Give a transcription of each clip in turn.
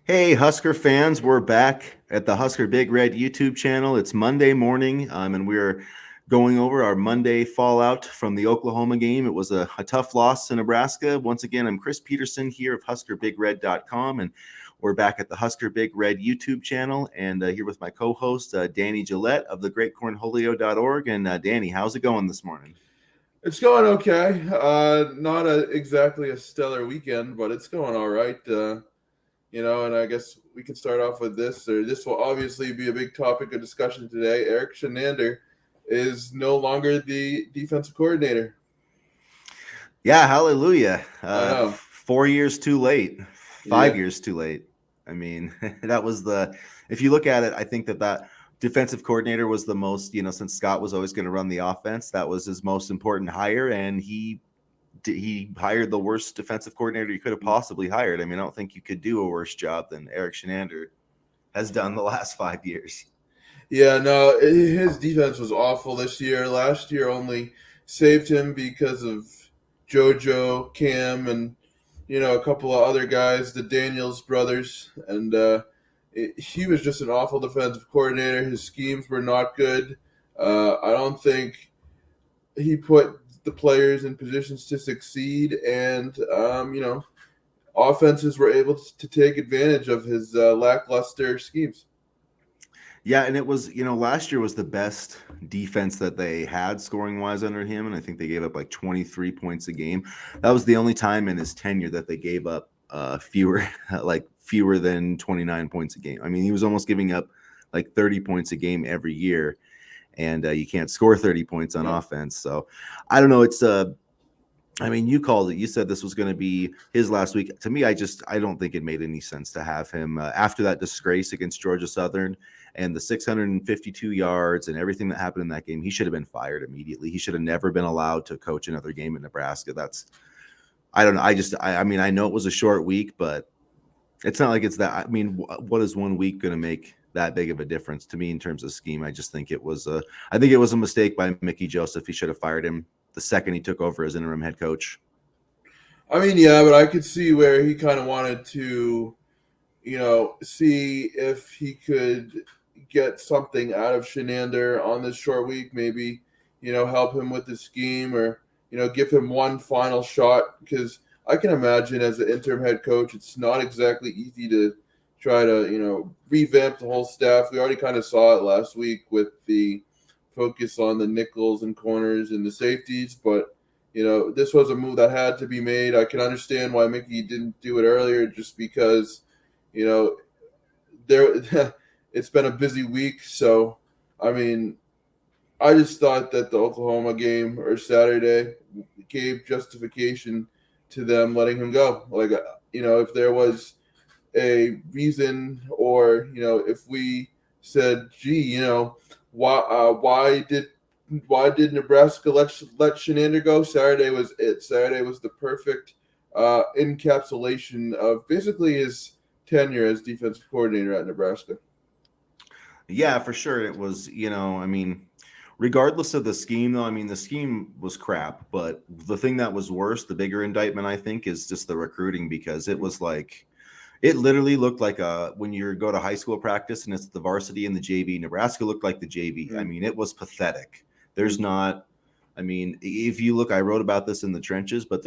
Hey, Husker fans, we're back at the Husker Big Red YouTube channel. It's Monday morning, and we're going over our Monday fallout from the Oklahoma game. It was a tough loss to Nebraska. Once again, I'm Chris Peterson here of HuskerBigRed.com, and we're back at the Husker Big Red YouTube channel, and here with my co-host, Danny Gillette of thegreatcornholio.org. And Danny, how's it going this morning? It's going okay. Not exactly a stellar weekend, but it's going all right. And I guess we can start off with this, or this will obviously be a big topic of discussion today. Erik Chinander is no longer the defensive coordinator. Yeah, hallelujah. I know. 4 years too late, five Yeah. years too late. I mean, that was if you look at it, I think that defensive coordinator was the most, since Scott was always going to run the offense, that was his most important hire. And he hired the worst defensive coordinator you could have possibly hired. I mean, I don't think you could do a worse job than Erik Chinander has done the last 5 years. Yeah, no, his defense was awful this year. Last year only saved him because of JoJo, Cam, and a couple of other guys, the Daniels brothers, and he was just an awful defensive coordinator. His schemes were not good. I don't think he put the players in positions to succeed, and offenses were able to take advantage of his lackluster schemes. Yeah, and it was, last year was the best defense that they had scoring wise under him. And I think they gave up like 23 points a game. That was the only time in his tenure that they gave up fewer, like fewer than 29 points a game. I mean, he was almost giving up like 30 points a game every year. And you can't score 30 points on No. offense. So I don't know. I mean, you called it. You said this was going to be his last week. To me, I don't think it made any sense to have him after that disgrace against Georgia Southern and the 652 yards and everything that happened in that game. He should have been fired immediately. He should have never been allowed to coach another game in Nebraska. I don't know. I mean, I know it was a short week, but it's not like it's that. I mean, what is one week going to make that big of a difference to me in terms of scheme? I think it was a mistake by Mickey Joseph. He should have fired him the second he took over as interim head coach. I mean, yeah, but I could see where he kind of wanted to, see if he could get something out of Shenander on this short week. Maybe, help him with the scheme or, give him one final shot. Because I can imagine as an interim head coach, it's not exactly easy to try to, revamp the whole staff. We already kind of saw it last week with the focus on the nickels and corners and the safeties, but this was a move that had to be made. I can understand why Mickey didn't do it earlier, just because you know there it's been a busy week. So I mean, I just thought that the Oklahoma game or Saturday gave justification to them letting him go. Like, if there was a reason, or if we said, "Gee, why did Nebraska let Shenander go?" Saturday was it. Saturday was the perfect encapsulation of basically his tenure as defensive coordinator at Nebraska. Yeah, for sure. It was, I mean, regardless of the scheme, though, I mean, the scheme was crap. But the thing that was worse, the bigger indictment, I think, is just the recruiting because it was like, it literally looked like when you go to high school practice and it's the varsity and the JV. Nebraska looked like the JV. I Mm, mean, it was pathetic. There's mm. not, I mean, if you look, I wrote about this in the trenches, but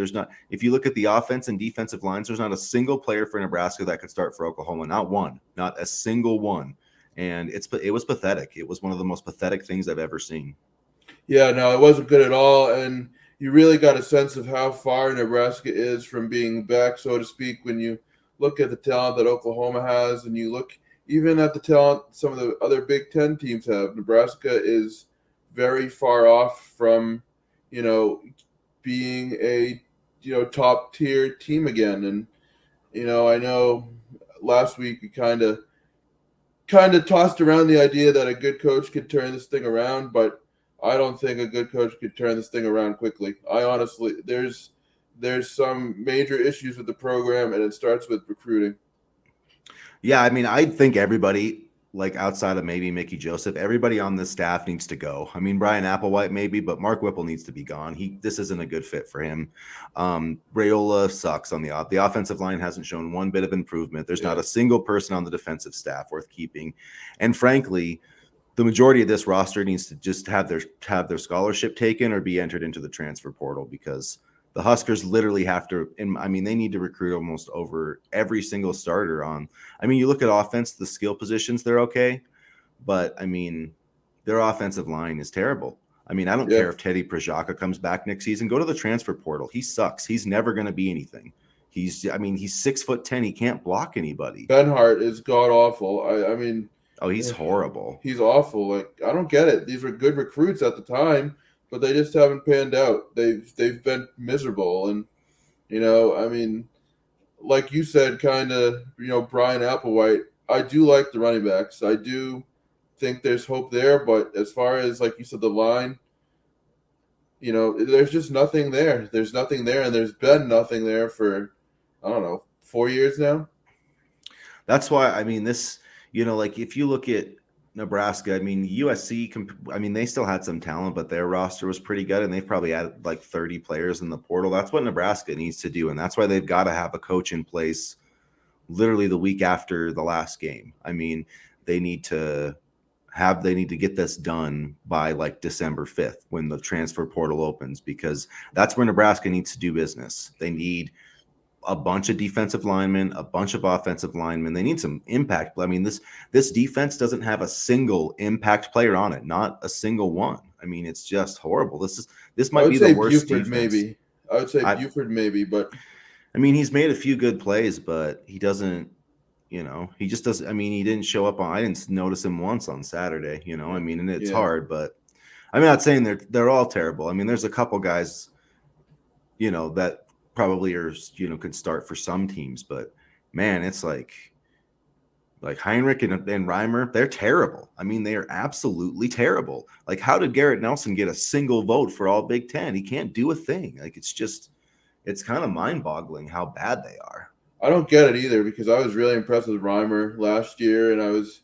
if you look at the offense and defensive lines, there's not a single player for Nebraska that could start for Oklahoma. Not one, not a single one. And it was pathetic. It was one of the most pathetic things I've ever seen. Yeah, no, it wasn't good at all, and you really got a sense of how far Nebraska is from being back, so to speak, when you look at the talent that Oklahoma has, and you look even at the talent some of the other Big Ten teams have. Nebraska is very far off from, you know, being a top tier team again, and I know last week we kind of tossed around the idea that a good coach could turn this thing around, but I don't think a good coach could turn this thing around quickly. I honestly, there's some major issues with the program, and it starts with recruiting. Yeah, I mean, I think everybody like outside of maybe Mickey Joseph, everybody on this staff needs to go. I mean, Brian Applewhite maybe, but Mark Whipple needs to be gone. This isn't a good fit for him. Raiola sucks on the offensive line, hasn't shown one bit of improvement. There's not a single person on the defensive staff worth keeping, and frankly, the majority of this roster needs to just have their scholarship taken or be entered into the transfer portal, because the Huskers literally have to, and I mean, they need to recruit almost over every single starter on. I mean, you look at offense, the skill positions, they're okay, but I mean, their offensive line is terrible. I mean, I don't care if Teddy Projaka comes back next season. Go to the transfer portal. He sucks. He's never going to be anything. He's 6'10". He can't block anybody. Benhart is god awful. I mean, oh, he's horrible. He's awful. Like, I don't get it. These were good recruits at the time, but they just haven't panned out. They've been miserable, and I mean, like you said, kind of, Brian Applewhite. I do like the running backs. I do think there's hope there, but as far as, like you said, the line, there's just nothing there. There's nothing there, and there's been nothing there for, I don't know, 4 years now. That's why, I mean, this, like if you look at Nebraska, I mean, USC, I mean, they still had some talent, but their roster was pretty good, and they've probably added like 30 players in the portal. That's what Nebraska needs to do, and that's why they've got to have a coach in place literally the week after the last game. I mean, they need to get this done by like December 5th when the transfer portal opens, because that's where Nebraska needs to do business. They need a bunch of defensive linemen, a bunch of offensive linemen. They need some impact. I mean, this defense doesn't have a single impact player on it, not a single one. I mean, it's just horrible. This might be the worst Buford, defense. maybe. I would say Buford maybe, but I mean, he's made a few good plays, but he doesn't, he just doesn't. I mean, he didn't show up I didn't notice him once on Saturday, I mean, and it's hard, but I'm not saying they're all terrible. I mean, there's a couple guys, that probably are, could start for some teams, but man, it's like Heinrich and Reimer, they're terrible. I mean, they are absolutely terrible. Like, how did Garrett Nelson get a single vote for all Big Ten? He can't do a thing. Like, it's kind of mind-boggling how bad they are. I don't get it either, because I was really impressed with Reimer last year, and I was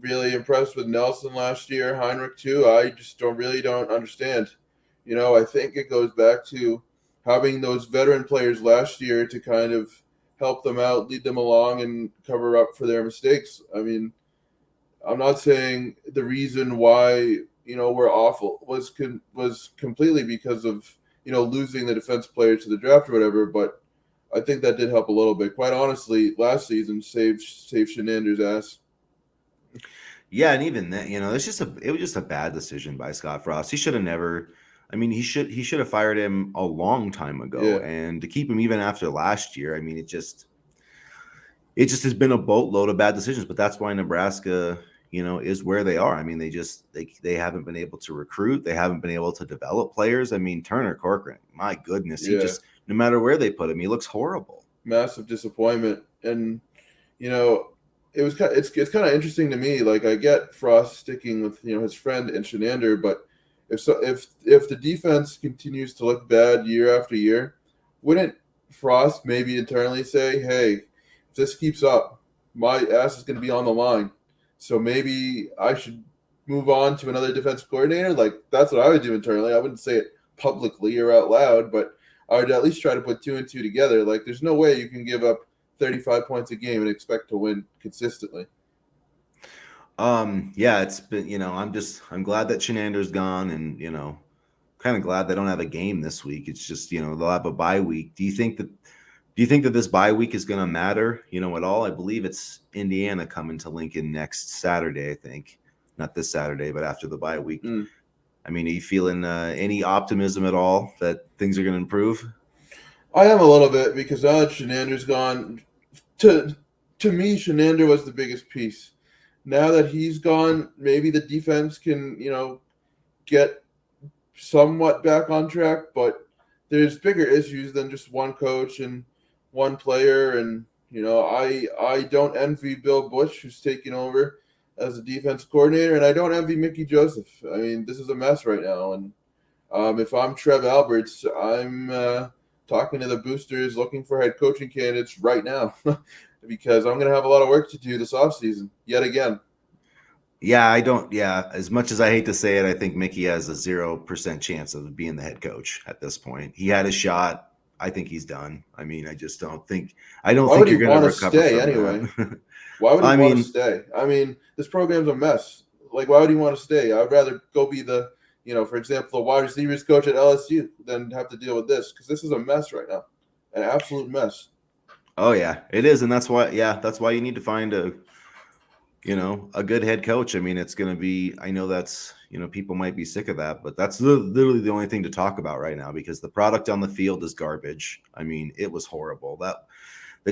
really impressed with Nelson last year, Heinrich too. I just don't understand. I think it goes back to having those veteran players last year to kind of help them out, lead them along, and cover up for their mistakes. I mean, I'm not saying the reason why we're awful was completely because of losing the defense players to the draft or whatever, but I think that did help a little bit. Quite honestly, last season saved Chinander's ass. Yeah, and even then, it was just a bad decision by Scott Frost. He should have never. I mean, he should have fired him a long time ago, and to keep him even after last year, I mean, it just has been a boatload of bad decisions. But that's why Nebraska, is where they are. I mean, they haven't been able to recruit, they haven't been able to develop players. I mean, Turner Corcoran, my goodness, he just, no matter where they put him, he looks horrible. Massive disappointment, and it's kind of interesting to me. Like, I get Frost sticking with his friend and Chinander, but if the defense continues to look bad year after year, wouldn't Frost maybe internally say, "Hey, if this keeps up, my ass is going to be on the line, so maybe I should move on to another defensive coordinator"? Like, that's what I would do internally. I wouldn't say it publicly or out loud, but I would at least try to put 2 and 2 together. Like, there's no way you can give up 35 points a game and expect to win consistently. Yeah, it's been, I'm glad that Chinander's gone, and kind of glad they don't have a game this week. It's just, they'll have a bye week. Do you think that this bye week is going to matter, at all? I believe it's Indiana coming to Lincoln next Saturday, I think. Not this Saturday, but after the bye week. I mean, are you feeling any optimism at all that things are going to improve? I am a little bit, because now that Chinander's gone, to me, Chinander was the biggest piece. Now that he's gone, maybe the defense can, get somewhat back on track, but there's bigger issues than just one coach and one player. And, I don't envy Bill Bush, who's taking over as a defense coordinator, and I don't envy Mickey Joseph. I mean, this is a mess right now. And if I'm Trev Alberts, I'm talking to the boosters, looking for head coaching candidates right now, because I'm going to have a lot of work to do this offseason yet again. Yeah, I don't. Yeah, as much as I hate to say it, I think Mickey has a 0% chance of being the head coach at this point. He had a shot. I think he's done. I mean, I just don't think. I don't Why think would he you're going to want to recover stay from anyway? that. Why would he I want to mean, stay? I mean, this program's a mess. Like, why would he want to stay? I'd rather go be the, for example, the wide receivers coach at LSU than have to deal with this because this is a mess right now, an absolute mess. oh yeah, it is, and that's why. Yeah, that's why you need to find a good head coach. I mean, it's going to be. I know that's people might be sick of that, but that's literally the only thing to talk about right now because the product on the field is garbage. I mean, it was horrible. That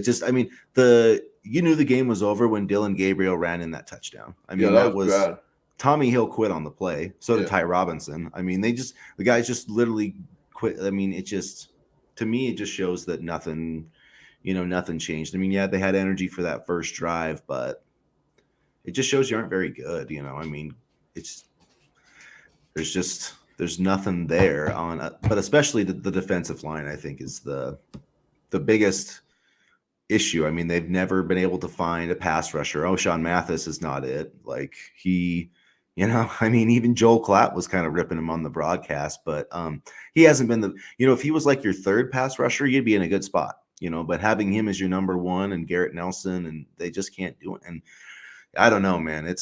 just, I mean, you knew the game was over when Dylan Gabriel ran in that touchdown. I Yeah, mean, that that was was bad. Tommy Hill quit on the play. So did Yeah. Ty Robinson. I mean, the guys just literally quit. I mean, to me, it just shows that nothing changed. I mean, yeah, they had energy for that first drive, but it just shows you aren't very good. I mean, it's, there's nothing there but especially the defensive line, I think is the biggest issue. I mean, they've never been able to find a pass rusher. O'Shawn Mathis is not it. Like I mean, even Joel Klatt was kind of ripping him on the broadcast, but he hasn't been if he was like your third pass rusher, you'd be in a good spot. But having him as your number one and Garrett Nelson, and they just can't do it. And I don't know, man.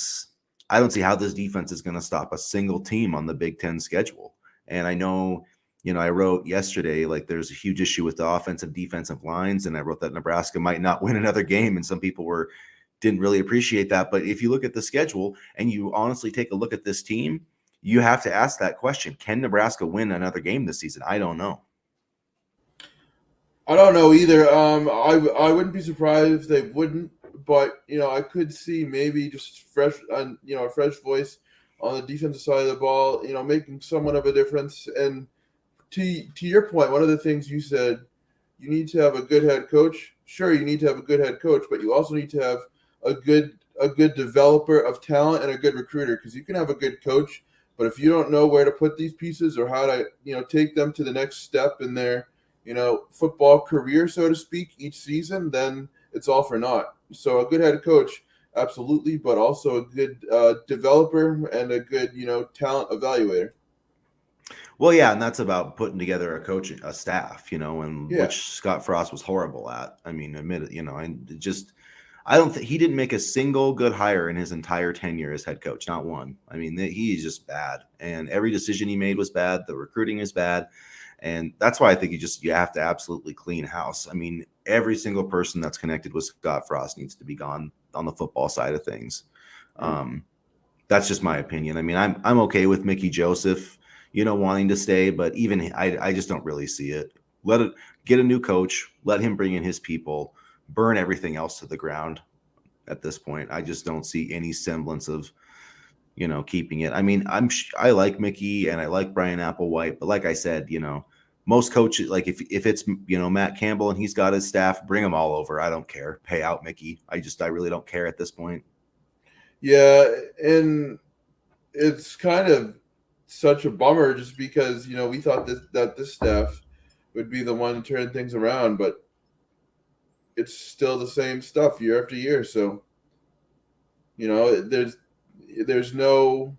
I don't see how this defense is going to stop a single team on the Big Ten schedule. And I know, I wrote yesterday, like there's a huge issue with the offensive defensive lines. And I wrote that Nebraska might not win another game. And some people didn't really appreciate that. But if you look at the schedule and you honestly take a look at this team, you have to ask that question. Can Nebraska win another game this season? I don't know. I don't know either. I wouldn't be surprised if they wouldn't, but I could see maybe just fresh, a fresh voice on the defensive side of the ball, making somewhat of a difference. And to your point, one of the things you said, you need to have a good head coach. Sure, you need to have a good head coach, but you also need to have a good developer of talent and a good recruiter because you can have a good coach, but if you don't know where to put these pieces or how to take them to the next step in their football career, so to speak, each season, then it's all for naught. So a good head coach, absolutely, but also a good developer and a good talent evaluator. Well, yeah, and that's about putting together a staff, and Yeah. which Scott Frost was horrible at. I mean, admit it, and just I don't think he didn't make a single good hire in his entire tenure as head coach, not one. I mean, he is just bad, and every decision he made was bad. The recruiting is bad, and that's why I think you have to absolutely clean house. I mean, every single person that's connected with Scott Frost needs to be gone on the football side of things. Mm. Um, that's just my opinion. I mean, I'm okay with Mickey Joseph, wanting to stay, but even I just don't really see it. Let it get a new coach, let him bring in his people, burn everything else to the ground. At this point, I just don't see any semblance of keeping it. I mean, I like Mickey and I like Brian Applewhite, but like I said, most coaches, like if it's Matt Campbell and he's got his staff, bring them all over. I don't care. Pay out Mickey. I really don't care at this point. Yeah, and it's kind of such a bummer just because we thought that this staff would be the one to turn things around, but it's still the same stuff year after year. So there's no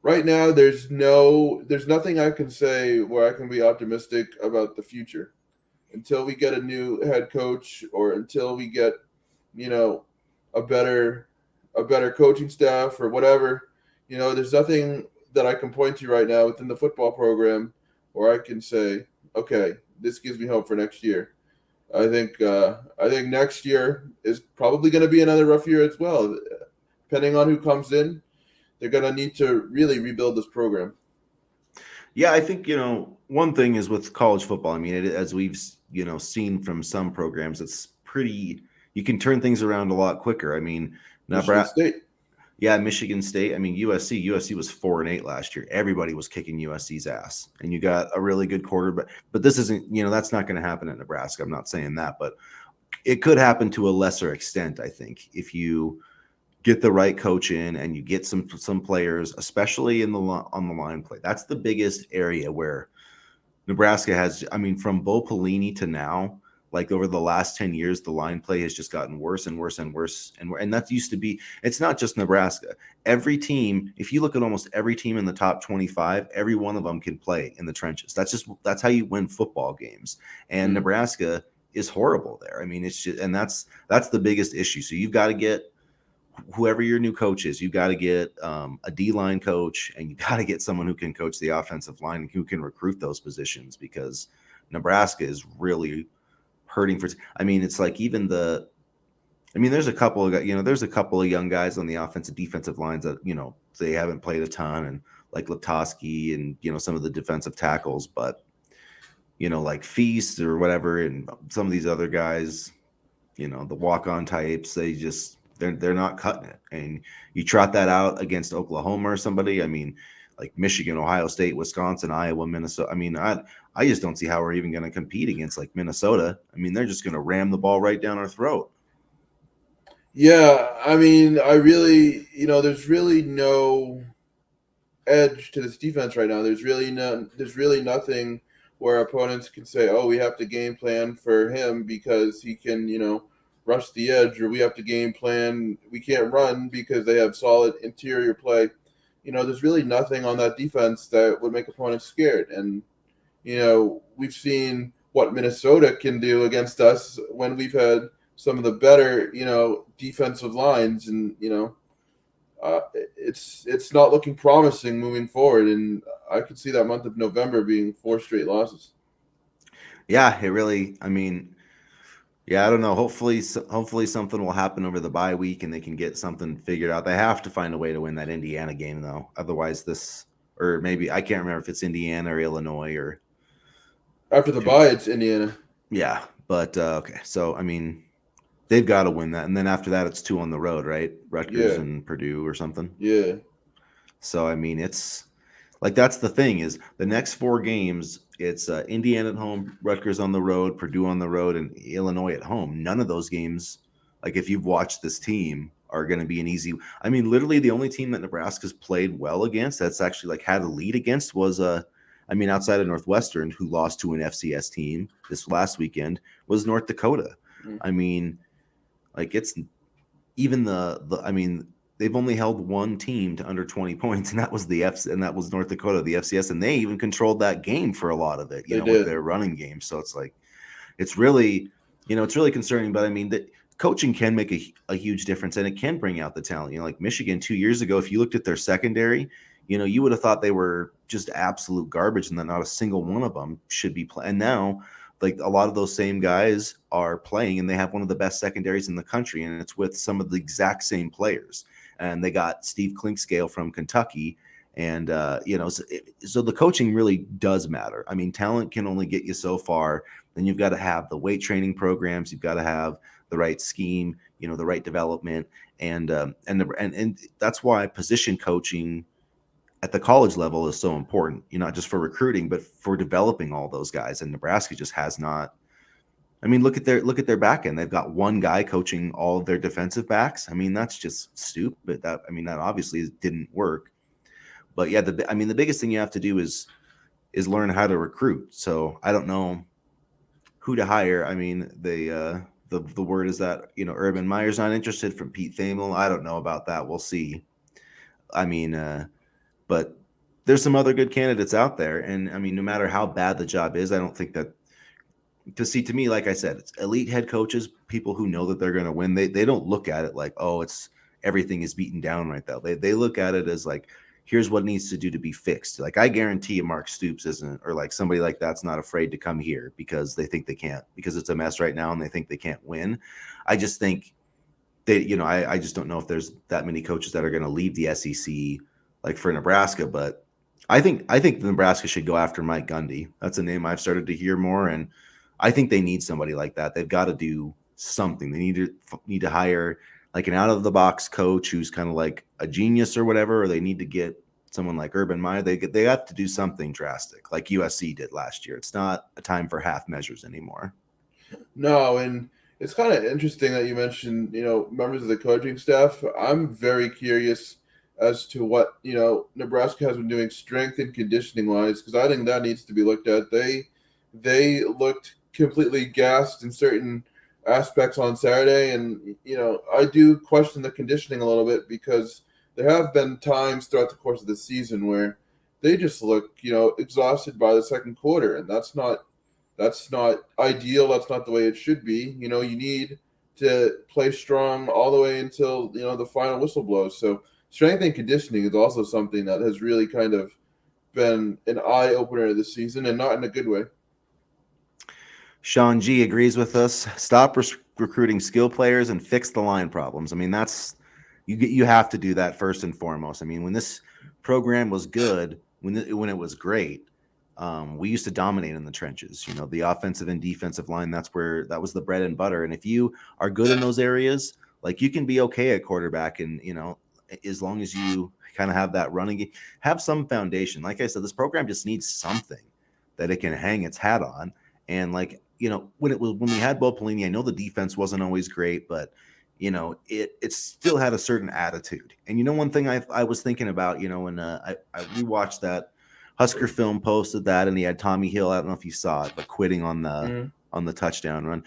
right now. There's nothing I can say where I can be optimistic about the future until we get a new head coach or until we get you know a better coaching staff or whatever. There's nothing that I can point to right now within the football program where I can say, okay, this gives me hope for next year. I think next year is probably going to be another rough year as well. Depending on who comes in, they're going to need to really rebuild this program. Yeah, I think one thing is with college football. I mean, as we've seen from some programs, it's pretty. You can turn things around a lot quicker. I mean, Michigan Nebraska, State. yeah, Michigan State. I mean, USC was 4-8 last year. Everybody was kicking USC's ass, and you got a really good quarterback. But this isn't. That's not going to happen at Nebraska. I'm not saying that, but it could happen to a lesser extent. I think if you get the right coach in and you get some players, especially on the line play. That's the biggest area where Nebraska has. I mean, from Bo Pelini to now, like over the last 10 years, the line play has just gotten worse and worse and worse. And that used to be, it's not just Nebraska. Every team, if you look at almost every team in the top 25, every one of them can play in the trenches. That's how you win football games. And Nebraska is horrible there. I mean, it's just, and that's the biggest issue. So you've got to get whoever your new coach is, you've got to get a D-line coach, and you got to get someone who can coach the offensive line and who can recruit those positions, because Nebraska is really hurting for. I mean, it's like even the. I mean, there's a couple of young guys on the offensive defensive lines that they haven't played a ton, and like Latosky and some of the defensive tackles, but like Feast or whatever, and some of these other guys, the walk-on types, they're not cutting it. And you trot that out against Oklahoma or somebody. I mean, like Michigan, Ohio State, Wisconsin, Iowa, Minnesota. I mean, I just don't see how we're even going to compete against like Minnesota. I mean, they're just going to ram the ball right down our throat. Yeah, I mean, there's really no edge to this defense right now. There's really nothing where opponents can say, "Oh, we have to game plan for him because he can, rush the edge," or "We have to game plan. We can't run because they have solid interior play." There's really nothing on that defense that would make opponents scared. And we've seen what Minnesota can do against us when we've had some of the better, defensive lines, and it's not looking promising moving forward. And I could see that month of November being 4 straight losses. Yeah, it really. I mean, yeah, I don't know. Hopefully something will happen over the bye week and they can get something figured out. They have to find a way to win that Indiana game though. Otherwise, or maybe I can't remember if it's Indiana or Illinois or after the bye. It's Indiana. Yeah, but okay. So I mean, they've got to win that, and then after that, it's 2 on the road, right? Rutgers and Purdue or something. Yeah. So I mean, it's like that's the thing is the next 4 games. It's Indiana at home, Rutgers on the road, Purdue on the road, and Illinois at home. None of those games, like if you've watched this team, are going to be an easy. I mean, literally the only team that Nebraska's played well against, that's actually like had a lead against, was outside of Northwestern, who lost to an FCS team this last weekend, was North Dakota. I mean, like it's even I mean, they've only held one team to under 20 points, and that was and that was North Dakota, the FCS, and they even controlled that game for a lot of it, with their running game. So it's like, it's really, it's really concerning. But I mean, that coaching can make a huge difference, and it can bring out the talent. Like Michigan 2 years ago, if you looked at their secondary, you would have thought they were just absolute garbage, and that not a single one of them should be playing. And now, like a lot of those same guys are playing, and they have one of the best secondaries in the country, and it's with some of the exact same players. And they got Steve Klinkscale from Kentucky, and so the coaching really does matter. I mean, talent can only get you so far. Then you've got to have the weight training programs. You've got to have the right scheme, the right development, and that's why position coaching at the college level is so important, not just for recruiting, but for developing all those guys. And Nebraska just has not. I mean, look at their back end. They've got one guy coaching all of their defensive backs. I mean, that's just stupid. That obviously didn't work. But yeah, the biggest thing you have to do is learn how to recruit. So I don't know who to hire. I mean, the word is that Urban Meyer's not interested from Pete Thamel. I don't know about that. We'll see. I mean, but there's some other good candidates out there. And I mean, no matter how bad the job is, I don't think that, because see, to me, like I said, it's elite head coaches, people who know that they're going to win. They don't look at it like, oh, it's everything is beaten down right now. They look at it as like, here's what needs to do to be fixed. Like I guarantee you Mark Stoops isn't, or like somebody like that's not afraid to come here because they think they can't, because it's a mess right now and they think they can't win. I just think I just don't know if there's that many coaches that are going to leave the SEC like for Nebraska, but I think Nebraska should go after Mike Gundy. That's a name I've started to hear more, and I think they need somebody like that. They've got to do something. They need to hire like an out of the box coach who's kind of like a genius or whatever, or they need to get someone like Urban Meyer. They have to do something drastic, like USC did last year. It's not a time for half measures anymore. No, and it's kind of interesting that you mentioned, members of the coaching staff. I'm very curious as to what, Nebraska has been doing strength and conditioning wise, because I think that needs to be looked at. They looked completely gassed in certain aspects on Saturday, and I do question the conditioning a little bit because there have been times throughout the course of the season where they just look exhausted by the second quarter, and that's not ideal. That's not the way it should be. You need to play strong all the way until the final whistle blows. So strength and conditioning is also something that has really kind of been an eye opener this season, and not in a good way. Sean G agrees with us. Stop recruiting skill players and fix the line problems. I mean, that's you have to do that first and foremost. I mean, when this program was good, when it was great, we used to dominate in the trenches. The offensive and defensive line. That was the bread and butter. And if you are good in those areas, like you can be okay at quarterback, and as long as you kind of have that running game, have some foundation. Like I said, this program just needs something that it can hang its hat on. And when we had Bo Pelini, I know the defense wasn't always great, but it still had a certain attitude. And one thing I was thinking about, when I rewatched that Husker film, posted that, and he had Tommy Hill. I don't know if you saw it, but quitting on the touchdown run.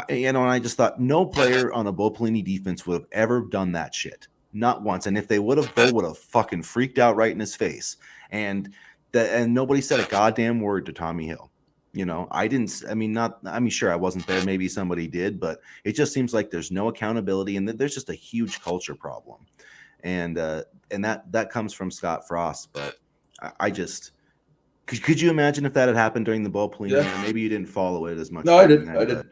And I just thought no player on a Bo Pelini defense would have ever done that shit, not once. And if they would have, Bo would have fucking freaked out right in his face. And nobody said a goddamn word to Tommy Hill. I didn't. I mean, sure, I wasn't there. Maybe somebody did, but it just seems like there's no accountability, and there's just a huge culture problem, and that comes from Scott Frost. But I just could you imagine if that had happened during the Bo Pelini? Yeah. Maybe you didn't follow it as much. No, I did.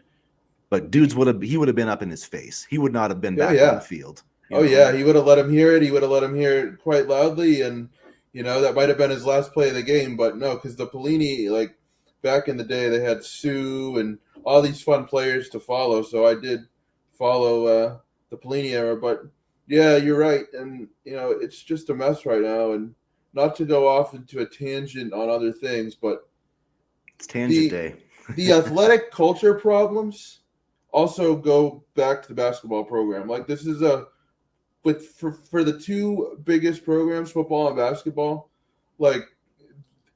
But dudes would have been up in his face. He would not have been back on the field. Yeah, he would have let him hear it. He would have let him hear it quite loudly, and that might have been his last play of the game. But no, because the Pelini, like back in the day, they had Sue and all these fun players to follow. So I did follow the Pelini era. But yeah, you're right, and it's just a mess right now. And not to go off into a tangent on other things, but it's tangent day. The athletic culture problems also go back to the basketball program. Like this is for the two biggest programs, football and basketball, like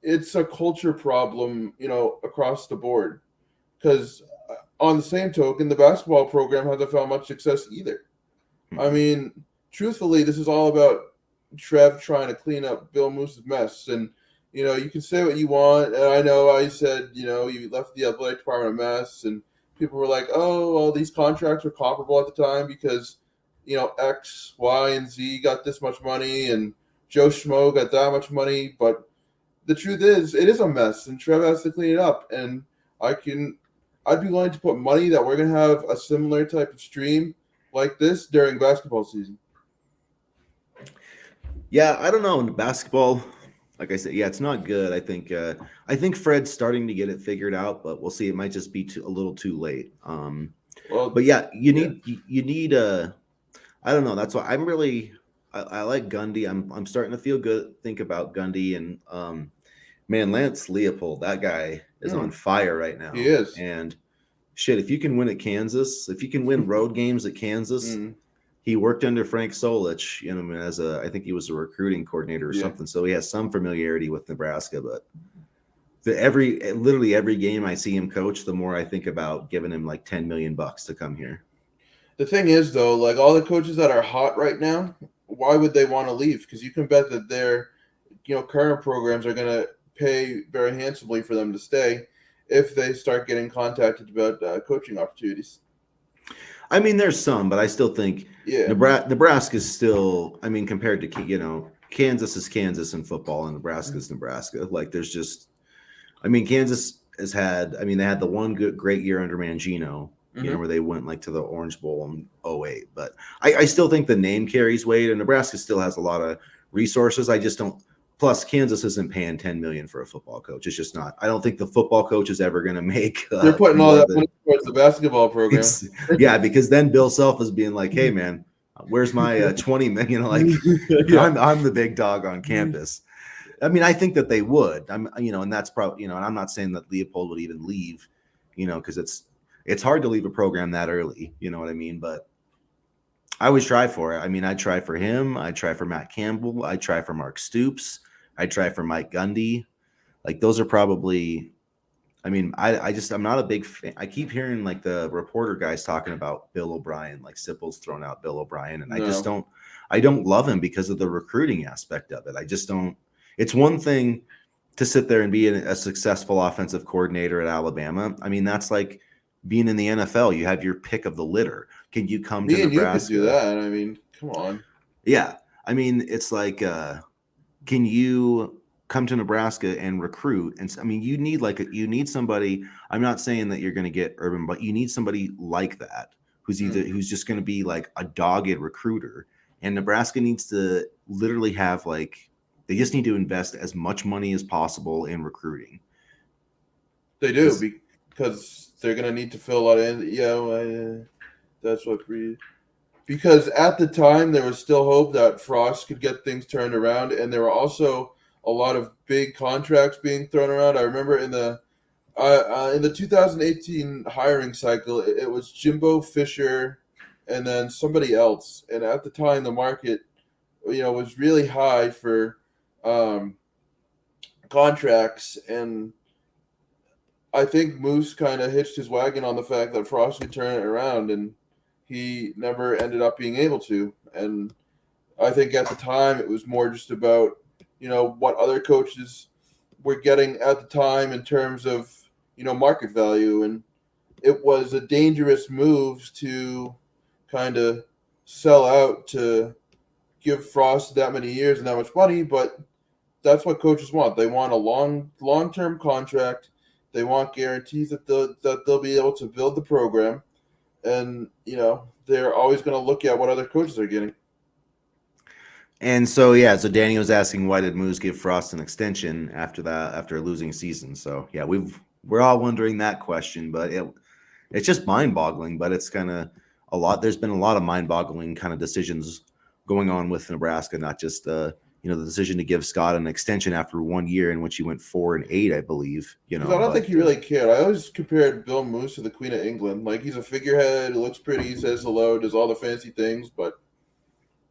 it's a culture problem, across the board. Because on the same token, the basketball program hasn't found much success either. I mean, truthfully, this is all about Trev trying to clean up Bill Moose's mess. And, you can say what you want. And I know I said, you left the athletic department a mess. And people were like, oh, well, these contracts were comparable at the time because, X, Y, and Z got this much money and Joe Schmo got that much money. But the truth is, it is a mess, and Trev has to clean it up. And I'd be willing to put money that we're going to have a similar type of stream like this during basketball season. Yeah, I don't know. In basketball, like I said, yeah, it's not good. I think Fred's starting to get it figured out, but we'll see. It might just be a little too late. But yeah, you need I don't know. That's why I like Gundy. I'm starting to feel good. Think about Gundy and man, Lance Leopold. That guy is on fire right now. He is. And shit, if you can win at Kansas, if you can win road games at Kansas. He worked under Frank Solich, I think he was a recruiting coordinator or something. So he has some familiarity with Nebraska. But literally every game I see him coach, the more I think about giving him like $10 million to come here. The thing is, though, like all the coaches that are hot right now, why would they want to leave? Because you can bet that their, current programs are going to pay very handsomely for them to stay if they start getting contacted about coaching opportunities. I mean, there's some, but I still think Nebraska is still, compared to, Kansas is Kansas in football and Nebraska is Nebraska. Like there's just, Kansas has had, they had the one great year under Mangino, where they went like to the Orange Bowl in 2008. But I still think the name carries weight, and Nebraska still has a lot of resources. I just don't. Plus, Kansas isn't paying $10 million for a football coach. It's just not. I don't think the football coach is ever going to make. They're putting all that money towards the basketball program. Yeah, because then Bill Self is being like, "Hey, man, where's my $20 million?" Like, I'm the big dog on campus. I think that they would. And that's probably, and I'm not saying that Leopold would even leave, because it's hard to leave a program that early. You know what I mean? But I would try for it. I'd try for him. I'd try for Matt Campbell. I'd try for Mark Stoops. I'd try for Mike Gundy. Like those are probably, I mean, I'm not a big fan. I keep hearing like the reporter guys talking about Bill O'Brien, like Sipple's thrown out Bill O'Brien, and No, I don't love him because of the recruiting aspect of it. I just don't. It's one thing to sit there and be a successful offensive coordinator at Alabama. I mean, that's like being in the NFL. You have your pick of the litter. Can you come to me and you could do Nebraska? that. I mean, come on. Yeah. I mean, it's like can you come to Nebraska and recruit? And I mean, you need somebody. I'm not saying that you're going to get Urban, but you need somebody like that who's just going to be like a dogged recruiter. And Nebraska needs to literally have like they just need to invest as much money as possible in recruiting. They do Because because they're gonna need to fill a lot in. That's what because at the time there was still hope that Frost could get things turned around, and there were also a lot of big contracts being thrown around. I remember in the 2018 hiring cycle, it was Jimbo Fisher, and then somebody else. And at the time, the market, was really high for um, contracts, and I think Moose kind of hitched his wagon on the fact that Frost could turn it around, and he never ended up being able to. And I think at the time it was more just about what other coaches were getting at the time in terms of market value, and it was a dangerous move to kind of sell out to give Frost that many years and that much money, but that's what coaches want. They want a long term contract. They want guarantees that they'll be able to build the program, and they're always going to look at what other coaches are getting. and so yeah, so Danny was asking why did Moose give Frost an extension after that after a losing season? So yeah, we're all wondering that question, but it's just mind-boggling. But it's kind of a lot. There's been a lot of mind-boggling kind of decisions going on with Nebraska, not just the decision to give Scott an extension after 1 year in which he went 4-8, I believe. Because I don't think But he really cared. I always compared Bill Moose to the Queen of England. Like he's a figurehead, looks pretty, says hello, does all the fancy things, but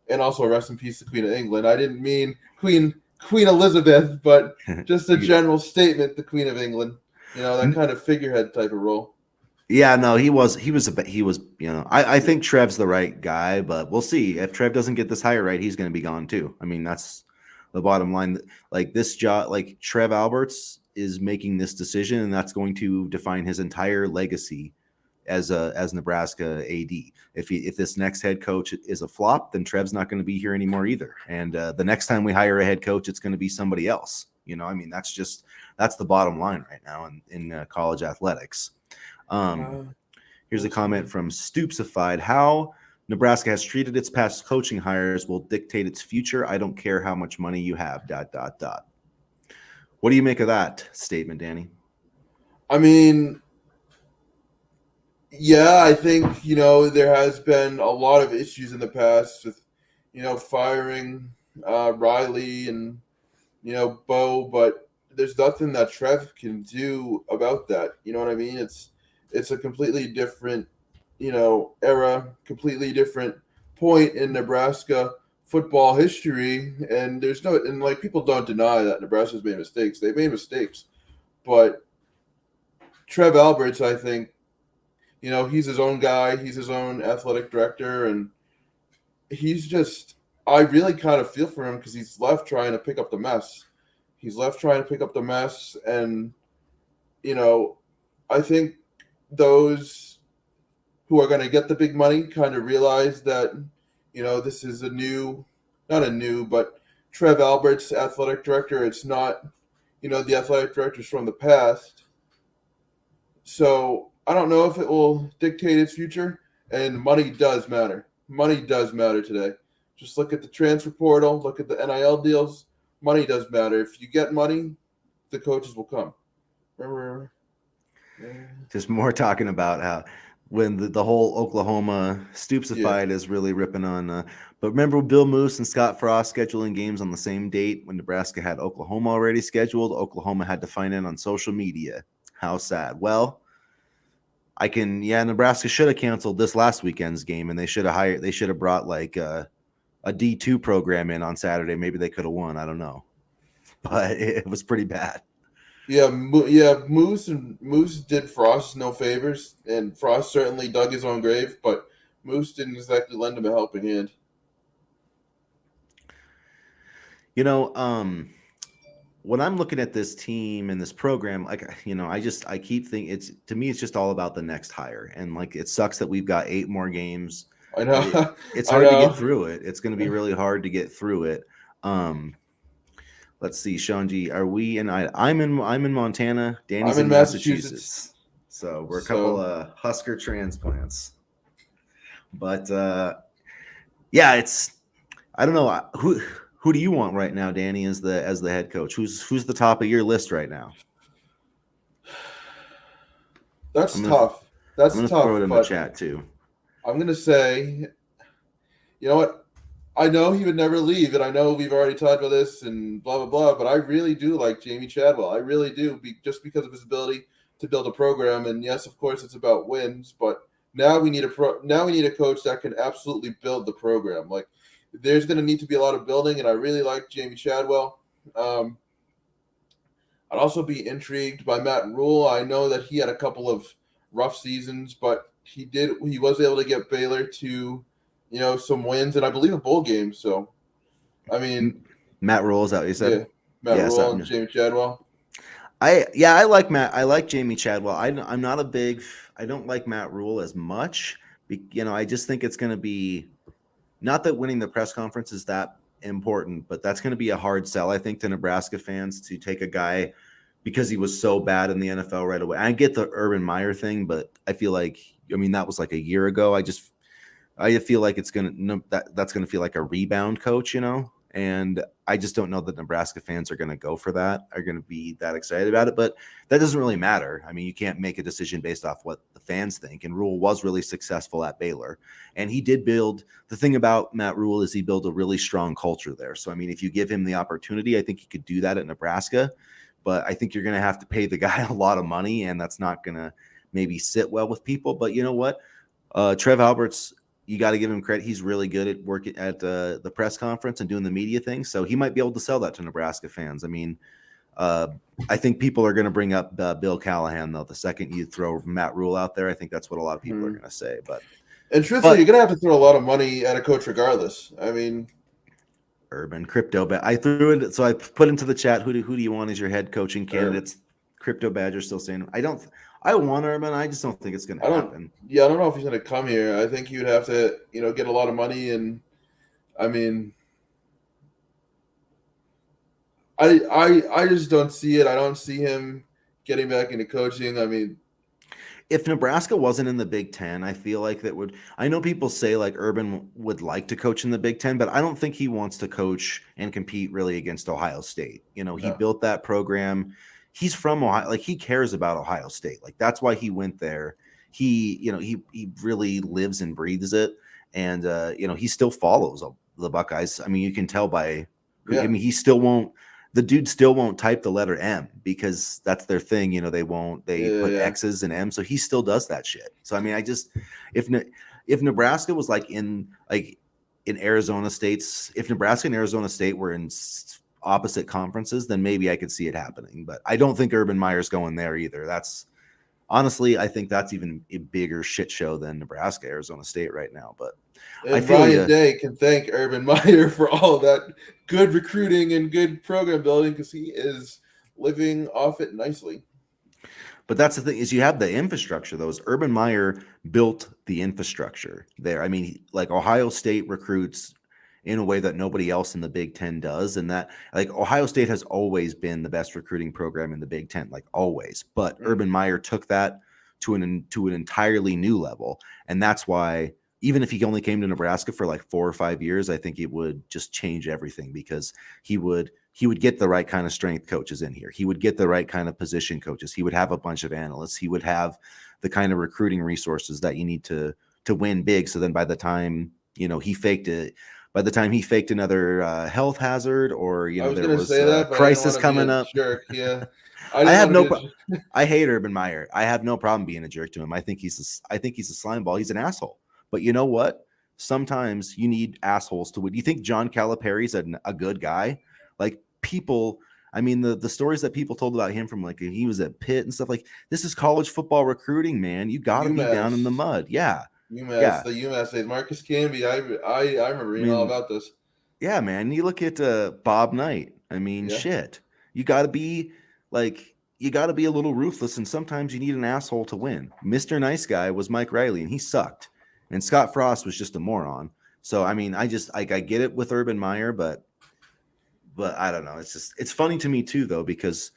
and also rest in peace, the Queen of England. I didn't mean Queen Elizabeth, but just a general statement, the Queen of England. That kind of figurehead type of role. yeah, no, he was. I think Trev's the right guy, but we'll see if Trev doesn't get this hire right, he's going to be gone too. I mean, that's the bottom line. Like this job, like Trev Alberts is making this decision, and that's going to define his entire legacy as Nebraska AD. If this next head coach is a flop, then Trev's not going to be here anymore either. And the next time we hire a head coach, it's going to be somebody else. I mean, that's the bottom line right now in college athletics. Um, Here's a comment from Stoopsified. How Nebraska has treated its past coaching hires will dictate its future. I don't care how much money you have. ... What do you make of that statement, Danny? I mean, yeah, I think there has been a lot of issues in the past with firing Riley and Bo, but there's nothing that Trev can do about that. You know what I mean? It's a completely different era, completely different point in Nebraska football history, and like people don't deny that Nebraska's made mistakes. They've made mistakes, but Trev Alberts, I think, he's his own guy. He's his own athletic director, and he's just. I really kind of feel for him because he's left trying to pick up the mess. He's left trying to pick up the mess, and I think those who are going to get the big money kind of realize that this is not a new, but Trev Alberts, athletic director. It's not the athletic directors from the past. So I don't know if it will dictate its future, and money does matter. Money does matter today. Just look at the transfer portal, look at the NIL deals. Money does matter. If you get money, the coaches will come. Remember? Just more talking about how when the whole Oklahoma Yeah. Stoopsified is really ripping on. But remember Bill Moose and Scott Frost scheduling games on the same date when Nebraska had Oklahoma already scheduled. Oklahoma had to find it on social media. How sad. Well, Nebraska should have canceled this last weekend's game, and they should have brought like a D2 program in on Saturday. Maybe they could have won. I don't know, but it was pretty bad. Yeah, Moose did Frost no favors, and Frost certainly dug his own grave, but Moose didn't exactly lend him a helping hand. You know, when I'm looking at this team and this program, I keep thinking it's to me, it's just all about the next hire. And like, it sucks that we've got 8 more games. I know, It's I hard to get know. through it. It's going to be really hard to get through it. Um, let's see, Sean G, are we in? I'm in Montana. I'm Danny's in in Massachusetts, Massachusetts. So we're a couple so of Husker transplants. But yeah, it's I don't know who do you want right now, Danny, as the head coach? Who's the top of your list right now? that's I'm gonna tough. I'm That's gonna throw tough, it in the but chat too. I'm gonna say, you know what? I know he would never leave, and I know we've already talked about this and blah blah blah. But I really do like Jamie Chadwell. I really do, just because of his ability to build a program. And yes, of course, it's about wins. But now we need a coach that can absolutely build the program. Like, there's going to need to be a lot of building, and I really like Jamie Chadwell. Um, I'd also be intrigued by Matt Rule. I know that he had a couple of rough seasons, but he was able to get Baylor to, some wins and I believe a bowl game. So I mean, Matt Rule, is that what you yeah, said? Matt Yes, Rule and Jamie Chadwell. I like Matt. I like Jamie Chadwell. I'm not a big. I don't like Matt Rule as much. I just think it's going to be not that winning the press conference is that important, but that's going to be a hard sell, I think, to Nebraska fans to take a guy because he was so bad in the NFL right away. I get the Urban Meyer thing, but I feel like, that was like a year ago. I feel like it's gonna no, that's gonna feel like a rebound coach. And I just don't know that Nebraska fans are gonna go for that, are gonna be that excited about it. But that doesn't really matter. I mean, you can't make a decision based off what the fans think. And Rule was really successful at Baylor, and he did build. The thing about Matt Rule is he built a really strong culture there. So I mean, if you give him the opportunity, I think he could do that at Nebraska. But I think you're gonna have to pay the guy a lot of money, and that's not gonna maybe sit well with people. But you know what? Trev Alberts, you got to give him credit. He's really good at working at the press conference and doing the media thing. So he might be able to sell that to Nebraska fans. I mean, uh, I think people are going to bring up Bill Callahan, though. The second you throw Matt Rule out there, I think that's what a lot of people are going to say. And truthfully, But you're gonna have to throw a lot of money at a coach regardless. I mean, Urban Crypto, I threw it. So I put into the chat. Who do you want as your head coaching candidates? Crypto Badger still saying I don't. I want Urban. I just don't think it's going to I don't. happen. Yeah, I don't know if he's gonna come here. I think you'd have to, get a lot of money, and I mean, I just don't see it. I don't see him getting back into coaching. I mean, If Nebraska wasn't in the Big Ten, I feel like that would. I know people say like Urban would like to coach in the Big Ten, but I don't think he wants to coach and compete really against Ohio State. He no. built that program. He's from Ohio, like he cares about Ohio State. Like that's why he went there. He really lives and breathes it, and he still follows the Buckeyes. I mean, you can tell by who. I Yeah. mean, he still won't. The dude still won't type the letter M because that's their thing. They won't, they Yeah. put Yeah. X's and M. So he still does that shit. So, I mean, if, if Nebraska was like in Arizona State's, if Nebraska and Arizona State were in opposite conferences, then maybe I could see it happening. But I don't think Urban Meyer's going there either. That's honestly, I think that's even a bigger shit show than Nebraska, Arizona State right now. But I And feel Ryan you. Day can thank Urban Meyer for all of that good recruiting and good program building, because he is living off it nicely. But that's the thing is you have the infrastructure. Those Urban Meyer built the infrastructure there. I mean, like Ohio State recruits in a way that nobody else in the Big Ten does, and that like Ohio State has always been the best recruiting program in the Big Ten, like always. But Urban Meyer took that to an entirely new level, and that's why even if he only came to Nebraska for like 4 or 5 years, I think it would just change everything because he would get the right kind of strength coaches in here. He would get the right kind of position coaches. He would have a bunch of analysts. He would have the kind of recruiting resources that you need to win big. So then by the time, he faked it, by the time he faked another health hazard or, I was there gonna was say a that, but I didn't crisis want to be coming a up. jerk. Yeah, I I didn't have want to no be a. I hate Urban Meyer. I have no problem being a jerk to him. I think he's a slime ball. He's an asshole. But you know what? Sometimes you need assholes to win. You think John Calipari's a good guy? Like people I mean, the stories that people told about him from like he was at Pitt and stuff like this is college football recruiting, man. You got to be down in the UMass, mud. Yeah, UMass, yeah. the UMass days. Marcus Camby, I remember I reading all mean, about this. yeah, man. You look at Bob Knight. I mean, Yeah, shit. You got to be like you got to be a little ruthless, and sometimes you need an asshole to win. Mister Nice Guy was Mike Riley, and he sucked. And Scott Frost was just a moron. So I mean, I just like I get it with Urban Meyer, but I don't know. It's just it's funny to me too, though, because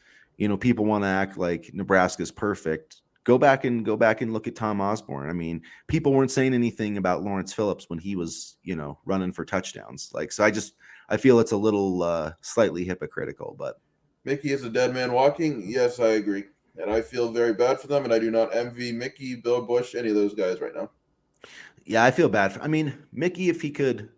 people want to act like Nebraska's perfect. Go back and look at Tom Osborne. I mean, people weren't saying anything about Lawrence Phillips when he was running for touchdowns. Like, so I feel it's a little slightly hypocritical, but Mickey is a dead man walking. Yes, I agree, and I feel very bad for them, and I do not envy Mickey, Bill Bush, any of those guys right now. yeah, I feel bad for. I mean, Mickey, if he could.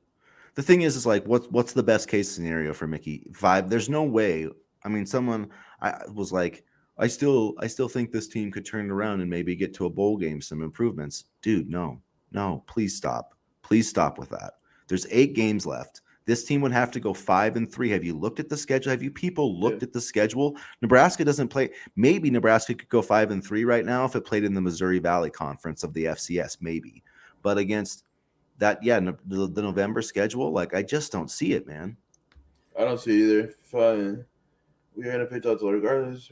The thing is like, what's the best case scenario for Mickey? Five. There's no way. I mean, someone I was like, I still think this team could turn it around and maybe get to a bowl game, some improvements. Dude, no, no, please stop with that. There's 8 games left. This team would have to go 5-3. Have you looked at the schedule? Have you people Yeah, looked at the schedule? Nebraska doesn't play. Maybe Nebraska could go 5-3 right now if it played in the Missouri Valley Conference of the FCS, maybe. But against that, yeah, the November schedule, like I just don't see it, man. I don't see either. Fine, we're gonna pay Todd regardless.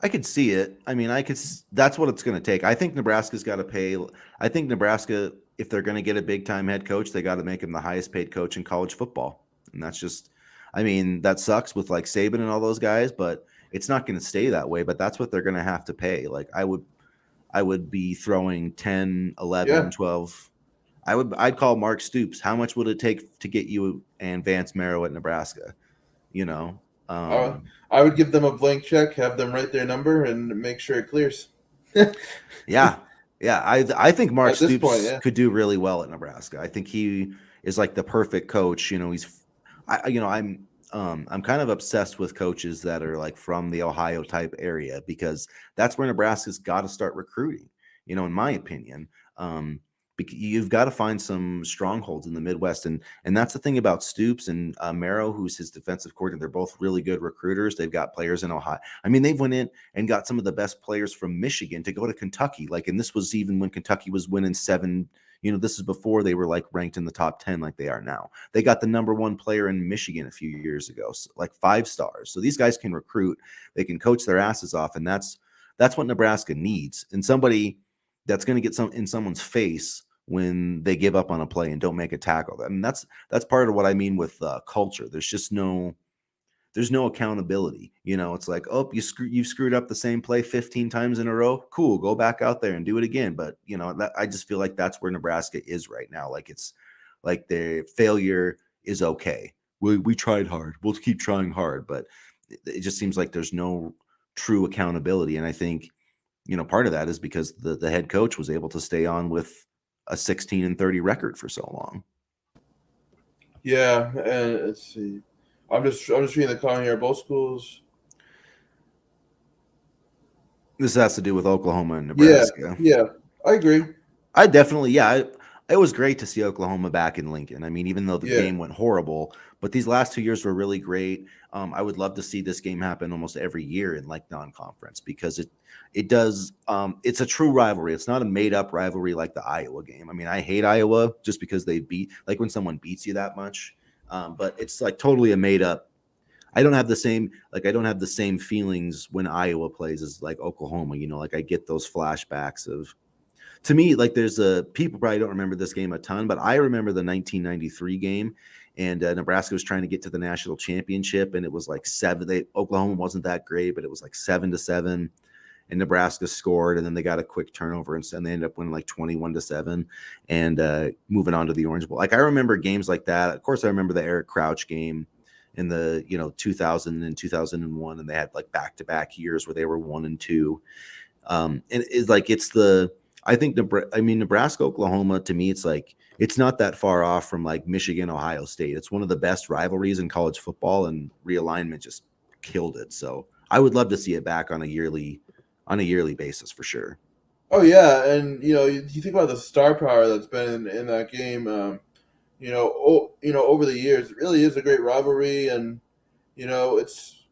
I could see it. I mean, that's what it's going to take. I think Nebraska's got to pay. I think Nebraska, if they're going to get a big time head coach, they got to make him the highest paid coach in college football. And that's just, I mean, that sucks with like Saban and all those guys, but it's not going to stay that way. But that's what they're going to have to pay. Like I would be throwing 10, 11, Yeah, 12. I'd call Mark Stoops. How much would it take to get you and Vance Marrow at Nebraska? You know, I, um, I would give them a blank check, have them write their number, and make sure it clears. At yeah, yeah. I think Mark this point, Stoops yeah, could do really well at Nebraska. I think he is like the perfect coach. I'm kind of obsessed with coaches that are like from the Ohio type area because that's where Nebraska's got to start recruiting. In my opinion, you've got to find some strongholds in the Midwest, and that's the thing about Stoops and Marrow, who's his defensive coordinator. They're both really good recruiters. They've got players in Ohio. I mean, they've went in and got some of the best players from Michigan to go to Kentucky. Like, and this was even when Kentucky was winning 7. This is before they were like ranked in the top 10 like they are now. They got the number 1 player in Michigan a few years ago, so like 5 stars. So these guys can recruit, they can coach their asses off, and that's what Nebraska needs. And somebody that's going to get some in someone's face when they give up on a play and don't make a tackle. I mean, that's part of what I mean with culture. There's no accountability. It's like, oh, you've screwed up the same play 15 times in a row. Cool, go back out there and do it again. But I just feel like that's where Nebraska is right now. Like it's like their failure is okay. We tried hard. We'll keep trying hard, but it just seems like there's no true accountability. And I think part of that is because the head coach was able to stay on with a 16-30 record for so long. yeah. And let's see, I'm just reading the comment here. Both schools. This has to do with Oklahoma and Yeah, Nebraska. yeah, I agree. I definitely, yeah. It was great to see Oklahoma back in Lincoln. I mean, even though the Yeah, game went horrible, but these last 2 years were really great. I would love to see this game happen almost every year in like non-conference because it does. It's a true rivalry. It's not a made-up rivalry like the Iowa game. I mean, I hate Iowa just because they beat like when someone beats you that much. But it's like totally a made-up. I don't have the same feelings when Iowa plays as like Oklahoma. Like I get those flashbacks of to me, like there's a people probably don't remember this game a ton, but I remember the 1993 game, and Nebraska was trying to get to the national championship, and it was like 7. Oklahoma wasn't that great, but it was like 7-7, and Nebraska scored, and then they got a quick turnover, and they ended up winning like 21-7, and moving on to the Orange Bowl. Like I remember games like that. Of course, I remember the Eric Crouch game in the 2000 and 2001, and they had like back-to-back years where they were 1-2. And it's like Nebraska, Oklahoma, to me, it's like it's not that far off from like Michigan, Ohio State. It's one of the best rivalries in college football, and realignment just killed it. So I would love to see it back on a yearly basis for sure. Oh yeah, and you think about the star power that's been in that game. Over the years, it really is a great rivalry, and It's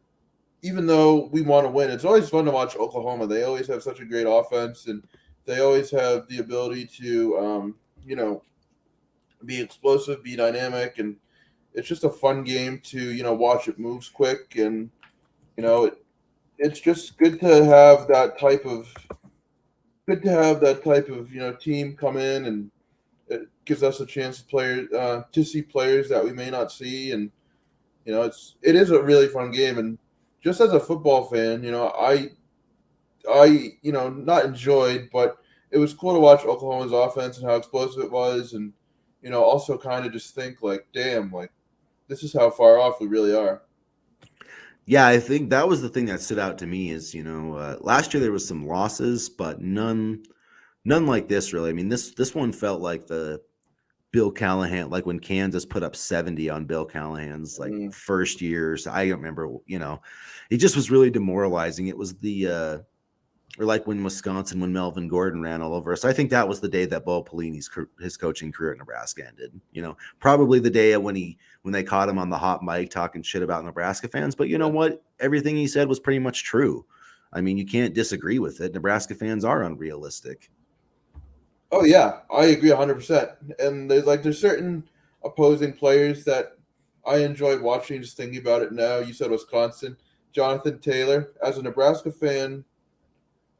even though we want to win, it's always fun to watch Oklahoma. They always have such a great offense, and they always have the ability to, be explosive, be dynamic, and it's just a fun game to watch. It moves quick, and it's just good to have that type of team come in, and it gives us a chance to see players that we may not see, and it is a really fun game. And just as a football fan, I not enjoyed, but it was cool to watch Oklahoma's offense and how explosive it was, and also kind of just think like, damn, like this is how far off we really are. Yeah, I think that was the thing that stood out to me is, last year there was some losses, but none like this really. I mean, this one felt like the Bill Callahan, like when Kansas put up 70 on Bill Callahan's like Mm, first years. I don't remember, it just was really demoralizing. It was or like when Wisconsin, when Melvin Gordon ran all over us. I think that was the day that Bo Pelini's his coaching career at Nebraska ended. Probably the day when they caught him on the hot mic talking shit about Nebraska fans. But you know yeah. what? Everything he said was pretty much true. I mean, you can't disagree with it. Nebraska fans are unrealistic. Oh yeah, I agree 100%. And there's certain opposing players that I enjoyed watching. Just thinking about it now, you said Wisconsin, Jonathan Taylor. As a Nebraska fan,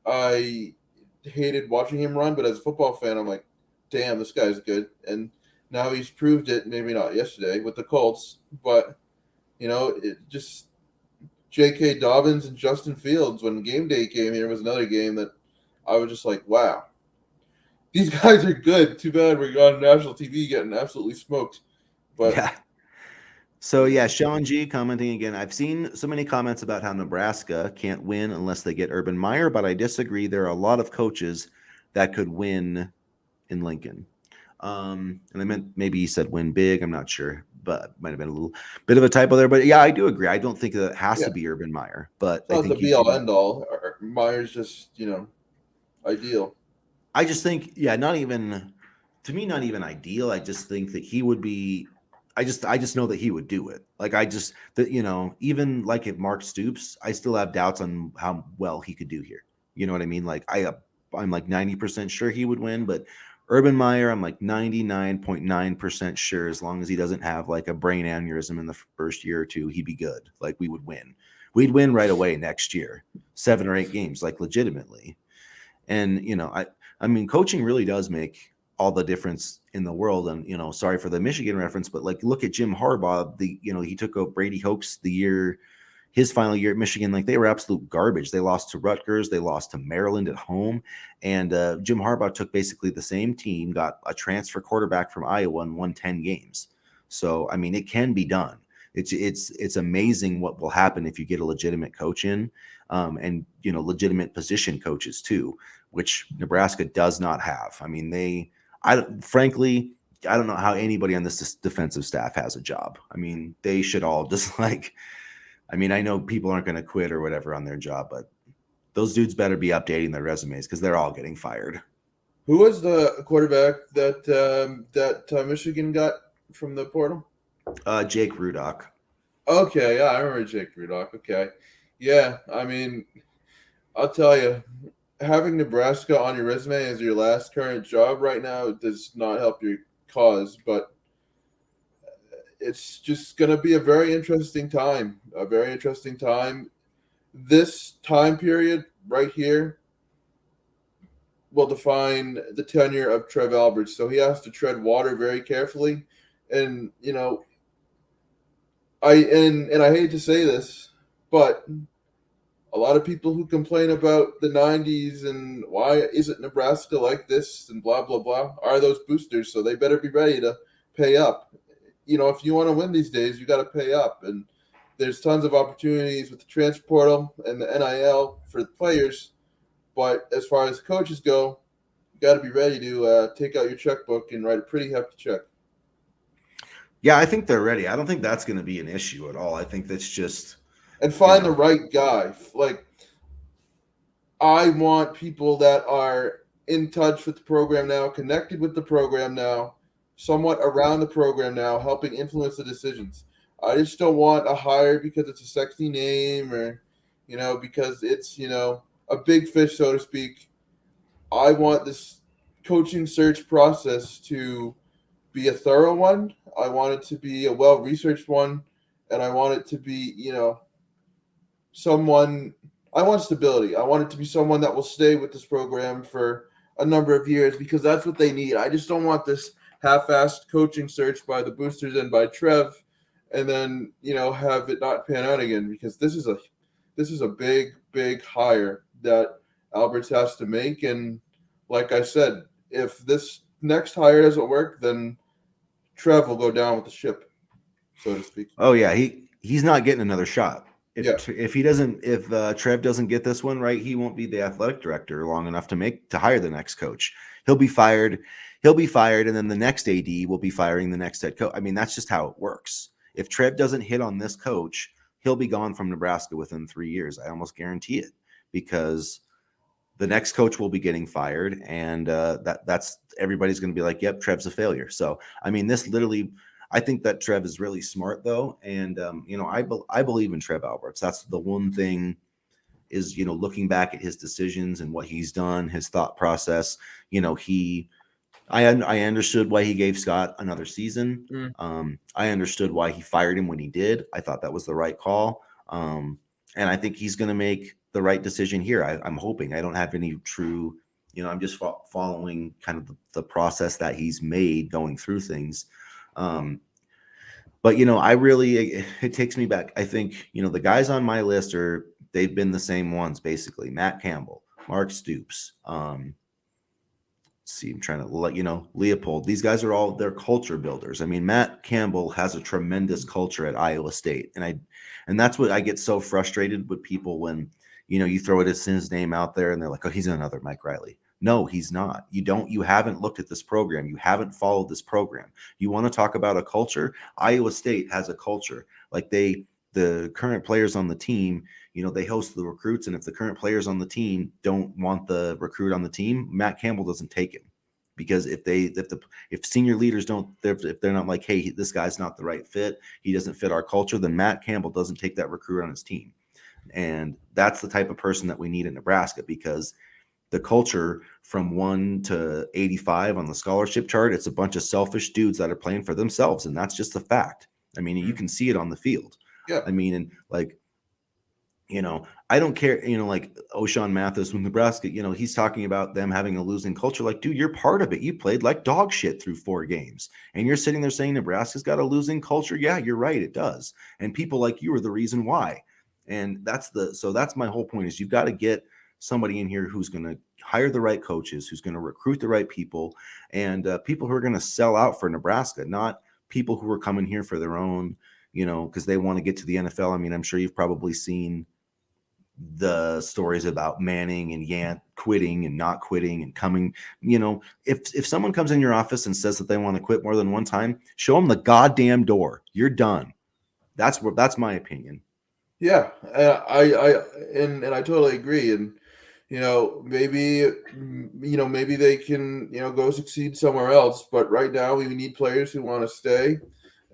I hated watching him run, but as a football fan, I'm like, damn, this guy's good. And now he's proved it. Maybe not yesterday with the Colts, but it just J.K. Dobbins and Justin Fields. When game day came here, was another game that I was just like, wow, these guys are good. Too bad we're on national TV getting absolutely smoked. But Yeah. So yeah, Sean G commenting again. I've seen so many comments about how Nebraska can't win unless they get Urban Meyer, but I disagree. There are a lot of coaches that could win in Lincoln. And I meant maybe he said win big. I'm not sure, but might have been a little bit of a typo there. But yeah, I do agree. I don't think that it has yeah, to be Urban Meyer, but it's I not the think you be all can. end all. Myers just ideal. I just think, yeah, not even to me, not even ideal. I just think that he would be. I just know that he would do it. Like I just that even like if Mark Stoops, I still have doubts on how well he could do here. You know what I mean? Like I'm like 90% sure he would win, but Urban Meyer, I'm like 99.9% sure as long as he doesn't have like a brain aneurysm in the first year or two, he'd be good. Like we would win. We'd win right away next year, 7 or 8 games, like legitimately. And I mean, coaching really does make all the difference in the world. And sorry for the Michigan reference, but like look at Jim Harbaugh. He took out Brady Hoke's his final year at Michigan. Like they were absolute garbage. They lost to Rutgers, they lost to Maryland at home, and Jim Harbaugh took basically the same team, got a transfer quarterback from Iowa, and won 10 games. So I mean, it can be done. It's amazing what will happen if you get a legitimate coach in, and legitimate position coaches too, which Nebraska does not have. I mean, frankly, I don't know how anybody on this defensive staff has a job. I mean, they should all just like, I mean, I know people aren't going to quit or whatever on their job, but those dudes better be updating their resumes because they're all getting fired. Who was the quarterback that Michigan got from the portal? Jake Rudock. Okay, yeah, I remember Jake Rudock. Okay, yeah, I mean, I'll tell you, having Nebraska on your resume as your last current job right now does not help your cause, but it's just going to be a very interesting time. A very interesting time. This time period right here will define the tenure of Trev Alberts. So he has to tread water very carefully. And, I hate to say this, but a lot of people who complain about the 90s and why isn't Nebraska like this and blah, blah, blah are those boosters. So they better be ready to pay up. If you want to win these days, you got to pay up. And there's tons of opportunities with the transfer portal and the NIL for the players. But as far as coaches go, you got to be ready to take out your checkbook and write a pretty hefty check. Yeah, I think they're ready. I don't think that's going to be an issue at all. I think that's just, And you find the know, right guy. Like, I want people that are in touch with the program now, connected with the program now, somewhat around the program now, helping influence the decisions. I just don't want a hire because it's a sexy name or, because it's, a big fish, so to speak. I want this coaching search process to be a thorough one. I want it to be a well researched one. And I want it to be, someone. I want stability. I want it to be someone that will stay with this program for a number of years because that's what they need. I just don't want this half-assed coaching search by the boosters and by Trev, and then have it not pan out again because this is a big hire that Alberts has to make. And like I said, if this next hire doesn't work, then Trev will go down with the ship, so to speak. Oh yeah, he's not getting another shot. Yeah. If Trev doesn't get this one right, he won't be the athletic director long enough to hire the next coach. He'll be fired. He'll be fired, and then the next AD will be firing the next head coach. I mean, that's just how it works. If Trev doesn't hit on this coach, he'll be gone from Nebraska within 3 years. I almost guarantee it because the next coach will be getting fired, and that's everybody's going to be like, "Yep, Trev's a failure." So, I mean, this literally. I think that Trev is really smart, though, and I believe in Trev Alberts. That's the one thing is looking back at his decisions and what he's done, his thought process. I understood why he gave Scott another season. Mm. I understood why he fired him when he did. I thought that was the right call, and I think he's going to make the right decision here. I'm hoping. I don't have any true. I'm just following kind of the process that he's made going through things. But I really it takes me back. I think the guys on my list they've been the same ones basically. Matt Campbell, Mark Stoops. See, I'm trying to let Leopold. These guys are all they're culture builders. I mean, Matt Campbell has a tremendous culture at Iowa State, and that's what I get so frustrated with people when you throw his name out there and they're like, oh, he's another Mike Riley. No, he's not. You haven't looked at this program. You haven't followed this program. You want to talk about a culture? Iowa State has a culture. Like the current players on the team, they host the recruits. And if the current players on the team don't want the recruit on the team, Matt Campbell doesn't take him. Because if senior leaders if they're not like, hey, this guy's not the right fit, he doesn't fit our culture, then Matt Campbell doesn't take that recruit on his team. And that's the type of person that we need in Nebraska because the culture from 1 to 85 on the scholarship chart, it's a bunch of selfish dudes that are playing for themselves. And that's just a fact. I mean, you can see it on the field. Yeah. I mean, and like, I don't care, like O'Shawn Mathis with Nebraska, he's talking about them having a losing culture. Like, dude, you're part of it. You played like dog shit through 4 games and you're sitting there saying Nebraska's got a losing culture. Yeah, you're right. It does. And people like you are the reason why. And that's my whole point is you've got to get somebody in here who's going to hire the right coaches, who's going to recruit the right people, and people who are going to sell out for Nebraska, not people who are coming here for their own, because they want to get to the NFL. I mean, I'm sure you've probably seen the stories about Manning and Yant quitting and not quitting and coming. If someone comes in your office and says that they want to quit more than one time, show them the goddamn door. You're done. That's my opinion. Yeah, and I totally agree. And maybe they can go succeed somewhere else. But right now, we need players who want to stay,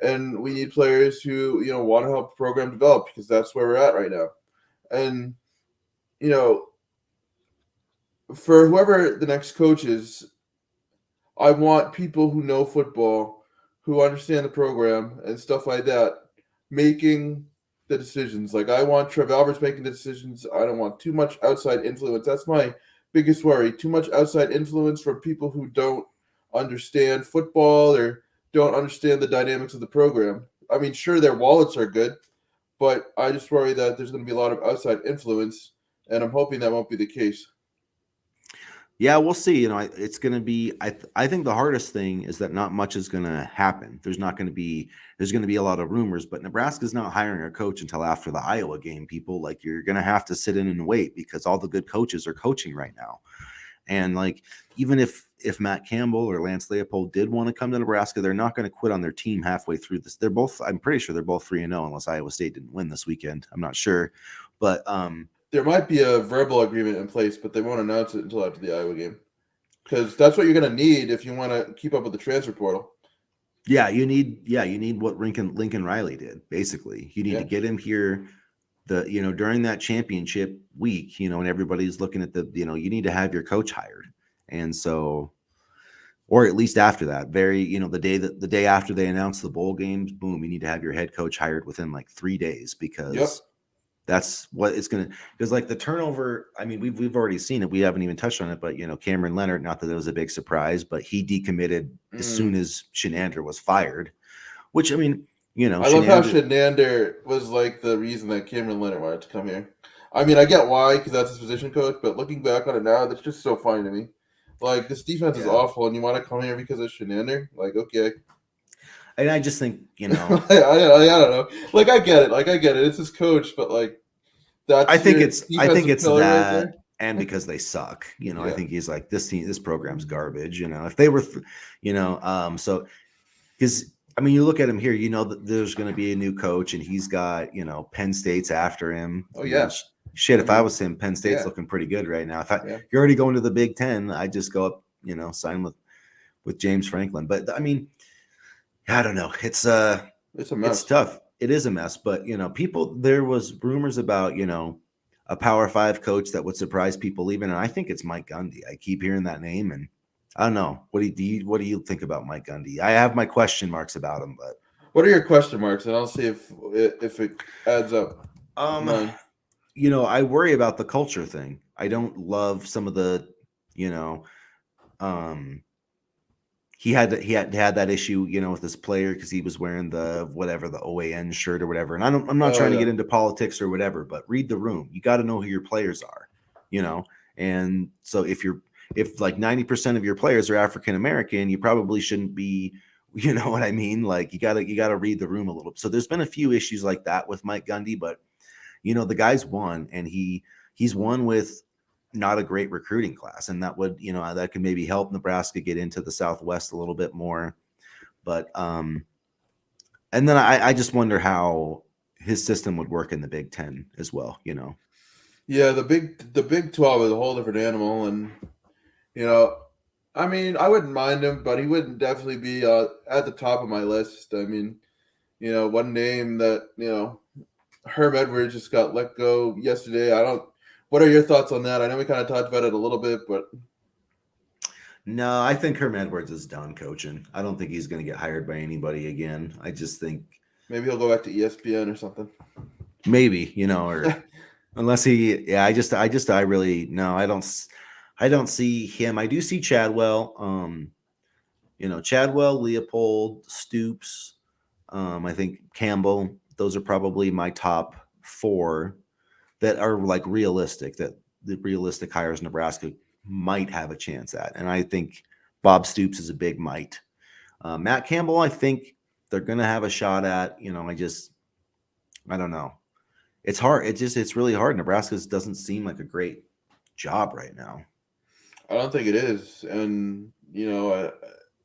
and we need players who want to help the program develop because that's where we're at right now. And for whoever the next coach is, I want people who know football, who understand the program and stuff like that, making the decisions. Like I want Trev Alberts making the decisions. I don't want too much outside influence. That's my biggest worry. Too much outside influence from people who don't understand football or don't understand the dynamics of the program. I mean, sure, their wallets are good, but I just worry that there's going to be a lot of outside influence, and I'm hoping that won't be the case. Yeah, we'll see. It's going to be. I think the hardest thing is that not much is going to happen. There's going to be a lot of rumors, but Nebraska's not hiring a coach until after the Iowa game. People like you're going to have to sit in and wait because all the good coaches are coaching right now. And like even if Matt Campbell or Lance Leopold did want to come to Nebraska, they're not going to quit on their team halfway through this. I'm pretty sure they're both 3-0 unless Iowa State didn't win this weekend. I'm not sure, but there might be a verbal agreement in place, but they won't announce it until after the Iowa game. Because that's what you're going to need if you want to keep up with the transfer portal. Yeah, you need what Lincoln Riley did, basically. You need to Yeah. get him here during that championship week, and everybody's looking at you need to have your coach hired. And so, or at least after that, the day after they announce the bowl games, boom, you need to have your head coach hired within like 3 days, Yep. because that's what it's gonna. Because like the turnover, I mean, we've already seen it. We haven't even touched on it, but Cameron Leonard. Not that it was a big surprise, but he decommitted as Mm. soon as Chinander was fired. Which, I mean, I love how Chinander. Chinander was like the reason that Cameron Leonard wanted to come here. I mean, I get why, because that's his position coach, but looking back on it now, that's just so funny to me. Like, this defense is Yeah, awful, and you want to come here because of Chinander? Like, okay. and I just think I don't know. Like, I get it. Like, I get it. It's his coach, but, like, I that's think your it's I think defensive it's pillar right there. that, and because they suck. I Yeah. think he's like, this program's garbage. If they were, so because I mean, you look at him here, that there's going to be a new coach, and he's got Penn State's after him. Oh, I mean, yeah. shit. I If I mean, was him, Penn State's yeah. looking pretty good right now. Yeah. You're already going to the Big Ten, I'd just go up, sign with James Franklin. But I mean, I don't know. It's a It's mess. tough. It is a mess, but there was rumors about a Power Five coach that would surprise people leaving, and I think it's Mike Gundy. I keep hearing that name, and I don't know. What do you think about Mike Gundy? I have my question marks about him, but What are your question marks? And I'll see if it adds up to um, mine. I worry about the culture thing. I don't love some of the, you know, um, he had that issue, with his player because he was wearing the whatever the OAN shirt or whatever. And I'm not Oh, trying to yeah. get into politics or whatever, but read the room. You got to know who your players are, you know. And so if like 90% of your players are African American, you probably shouldn't be, you know what I mean? Like you gotta read the room a little. So there's been a few issues like that with Mike Gundy, but the guy's won, and he's won with not a great recruiting class, and that could maybe help Nebraska get into the Southwest a little bit more. But and then I just wonder how his system would work in the Big Ten as well. Yeah, the Big 12 is a whole different animal, and you know, I mean, I wouldn't mind him, but he wouldn't definitely be at the top of my list. I mean, one name that Herm Edwards just got let go yesterday. I don't. What are your thoughts on that? I know we kind of talked about it a little bit, but No, I think Herm Edwards is done coaching. I don't think he's going to get hired by anybody again. I just think maybe he'll go back to ESPN or something. maybe, or unless yeah, I really no, I don't see him. I do see Chadwell. Chadwell, Leopold, Stoops. I think Campbell. Those are probably my top four that are like realistic. That the realistic hires Nebraska might have a chance at, and I think Bob Stoops is a big might. Matt Campbell, I think they're going to have a shot at. I don't know. It's hard. It's really hard. Nebraska doesn't seem like a great job right now. I don't think it is, and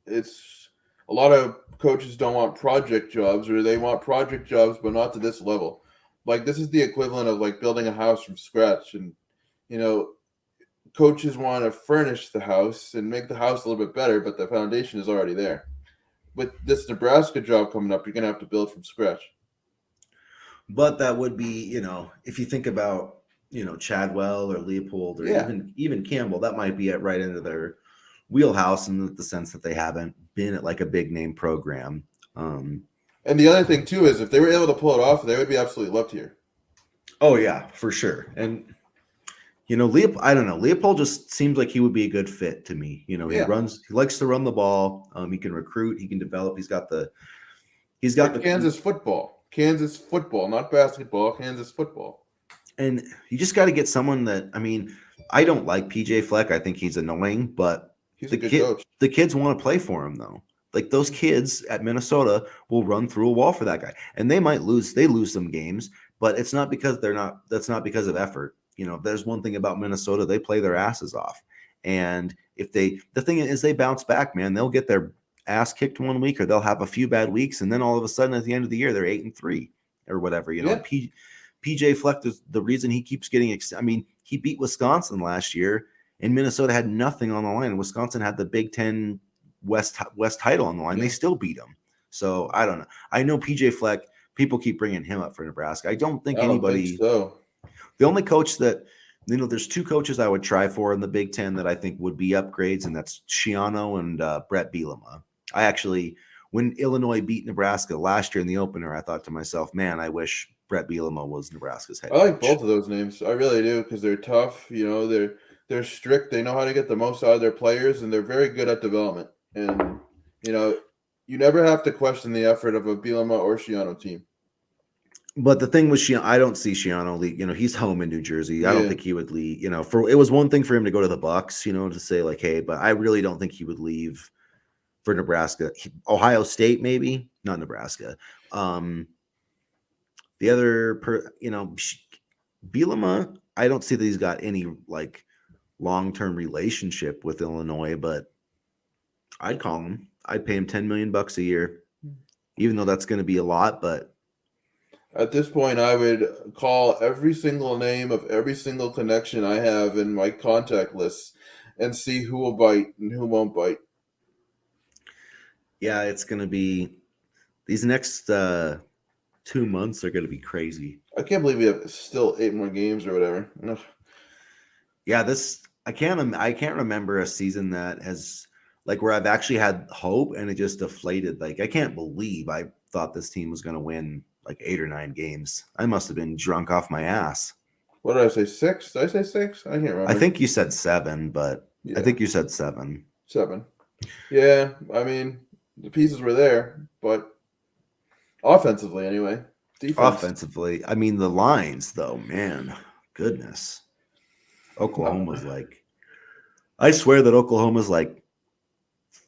it's a lot of coaches don't want project jobs, or they want project jobs, but not to this level. Like this is the equivalent of like building a house from scratch, and you know, coaches want to furnish the house and make the house a little bit better, but the foundation is already there. With this Nebraska job coming up, you're gonna have to build from scratch. But that would be, if you think about, Chadwell or Leopold or Yeah, even Campbell, that might be at right into their wheelhouse in the sense that they haven't been at like a big name program. Um, and the other thing too is if they were able to pull it off, they would be absolutely loved here. oh yeah, for sure. And Leopold, I don't know. Leopold just seems like he would be a good fit to me. Yeah, He likes to run the ball. He can recruit. He can develop. He's it's got like the Kansas football, not basketball. Kansas football. and you just got to get someone that. I mean, I don't like PJ Fleck. I think he's annoying, but He's a the good kid, coach. the kids want to play for him though. Like those kids at Minnesota will run through a wall for that guy, and they might lose. They lose some games, but it's not because they're not. That's not because of effort. There's one thing about Minnesota: they play their asses off, and the thing is, they bounce back. Man, they'll get their ass kicked one week, or they'll have a few bad weeks, and then all of a sudden, at the end of the year, they're 8-3 or whatever. Yeah, PJ Fleck is the reason he keeps getting. I mean, he beat Wisconsin last year, and Minnesota had nothing on the line. Wisconsin had the Big Ten West title on the line. They yeah. still beat them. So I don't know. I know PJ Fleck. People keep bringing him up for Nebraska. I don't think I don't think anybody. so. The only coach that there's two coaches I would try for in the Big Ten that I think would be upgrades, and that's Shiano and Brett Bielema. I actually, when Illinois beat Nebraska last year in the opener, I thought to myself, man, I wish Brett Bielema was Nebraska's head I like coach. both of those names. I really do because they're tough. They're strict. They know how to get the most out of their players, and they're very good at development. And you know, you never have to question the effort of a Bielema or Shiano team. But the thing with Shiano, I don't see Shiano leave. He's home in New Jersey. I don't Yeah. think he would leave. For it was one thing for him to go to the Bucks, to say like, hey, but I really don't think he would leave for Nebraska. Ohio State, maybe not Nebraska. The other, Bielema, I don't see that he's got any like long-term relationship with Illinois, but I'd call him. I'd pay him $10 million a year, even though that's going to be a lot. But At this point, I would call every single name of every single connection I have in my contact list and see who will bite and who won't bite. yeah, it's going to be these next 2 months are going to be crazy. I can't believe we have still 8 more games or whatever. Ugh. Yeah, I can't remember a season that has like where I've actually had hope and it just deflated. Like I can't believe I thought this team was going to win like 8 or 9 games. I must have been drunk off my ass. What did I say? 6? Did I say 6? I can't remember. I think you said 7, but Yeah. I think you said 7. 7. Yeah, I mean, the pieces were there, but offensively anyway. Defense. Offensively, I mean the lines though, man, goodness. Oklahoma's like, I swear that Oklahoma's like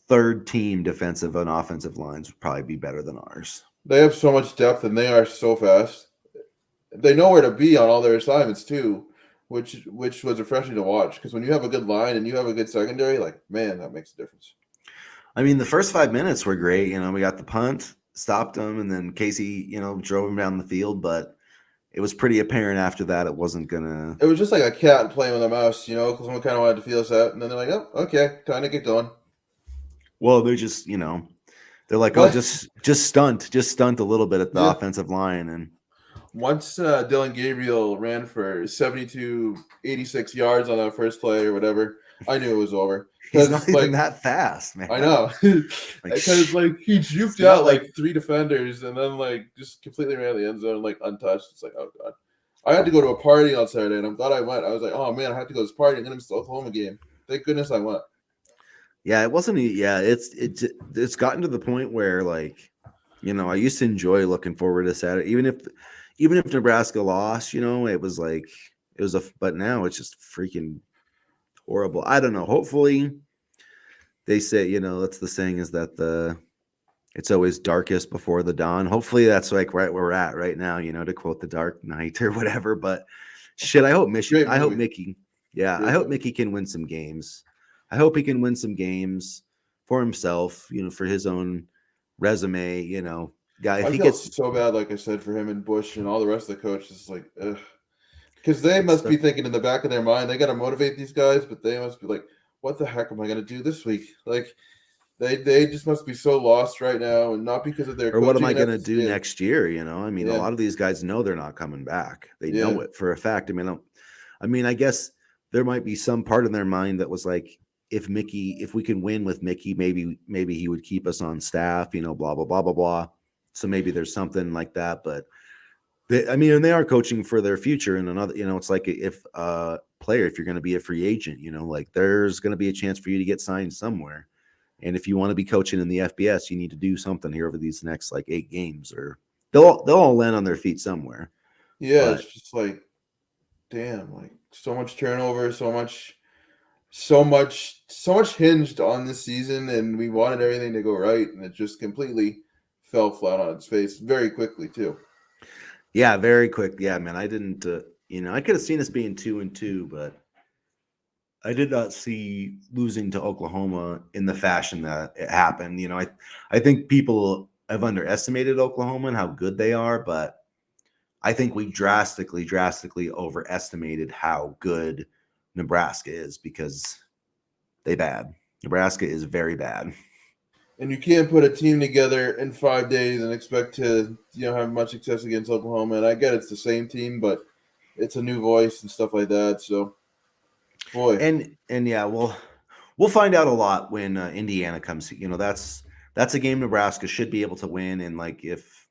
third team defensive and offensive lines would probably be better than ours. They have so much depth and they are so fast. They know where to be on all their assignments too, which was refreshing to watch. Because when you have a good line and you have a good secondary, like man, that makes a difference. I mean, the first 5 minutes were great. We got the punt, stopped them, and then Casey, drove him down the field. But it was pretty apparent after that it wasn't gonna. It was just like a cat playing with a mouse, because someone kind of wanted to feel us out, and then they're like, "Oh, okay, time to get going." Well, they're just, they're like, But oh, just stunt a little bit at the yeah. offensive line, and Once Dylan Gabriel ran for 72, 86 yards on that first play or whatever, I knew it was over. he's not even that fast, man. I know. Because he juked out like 3 defenders and then just completely ran the end zone untouched. It's like, oh god. I had to go to a party on Saturday and I'm glad I went. I was like, oh man, I have to go to this party. I'm gonna miss the Oklahoma game. Thank goodness I went. Yeah, it wasn't. Yeah, it's gotten to the point where I used to enjoy looking forward to Saturday, even if Nebraska lost. It was but now it's just freaking horrible. I don't know. Hopefully, they say that's the saying is that it's always darkest before the dawn. Hopefully, that's right where we're at right now. To quote the Dark Knight or whatever. But shit, I hope Michigan. I hope Mickey. Yeah, I hope Mickey can win some games. I hope he can win some games for himself, for his own resume, guy. If I he feel gets so bad, like I said, for him and Bush and all the rest of the coaches. Because they must be thinking in the back of their mind, they got to motivate these guys, but they must be like, what the heck am I going to do this week? They just must be so lost right now, and not because of their or what am coaching I going to efforts, do next year? I mean, a lot of these guys know they're not coming back. They know it for a fact. I mean, I guess there might be some part in their mind that was like, if we can win with Mickey, maybe he would keep us on staff, blah, blah, blah, blah, blah. So maybe there's something like that. But and they are coaching for their future. And another, it's like if player, if you're going to be a free agent, there's going to be a chance for you to get signed somewhere. And if you want to be coaching in the FBS, you need to do something here over these next 8 games, or they'll all land on their feet somewhere. Yeah, but it's just damn, so much turnover, so much hinged on this season, and we wanted everything to go right, and it just completely fell flat on its face very quickly too. Yeah, very quick. Yeah, man, I didn't. I could have seen us being 2-2, but I did not see losing to Oklahoma in the fashion that it happened. I think people have underestimated Oklahoma and how good they are, but I think we drastically overestimated how good Nebraska is because they bad. Nebraska is very bad. And you can't put a team together in 5 days and expect to have much success against Oklahoma. And I get it's the same team, but it's a new voice and stuff like that. So, boy, And yeah, we'll find out a lot when Indiana comes. That's a game Nebraska should be able to win. And like if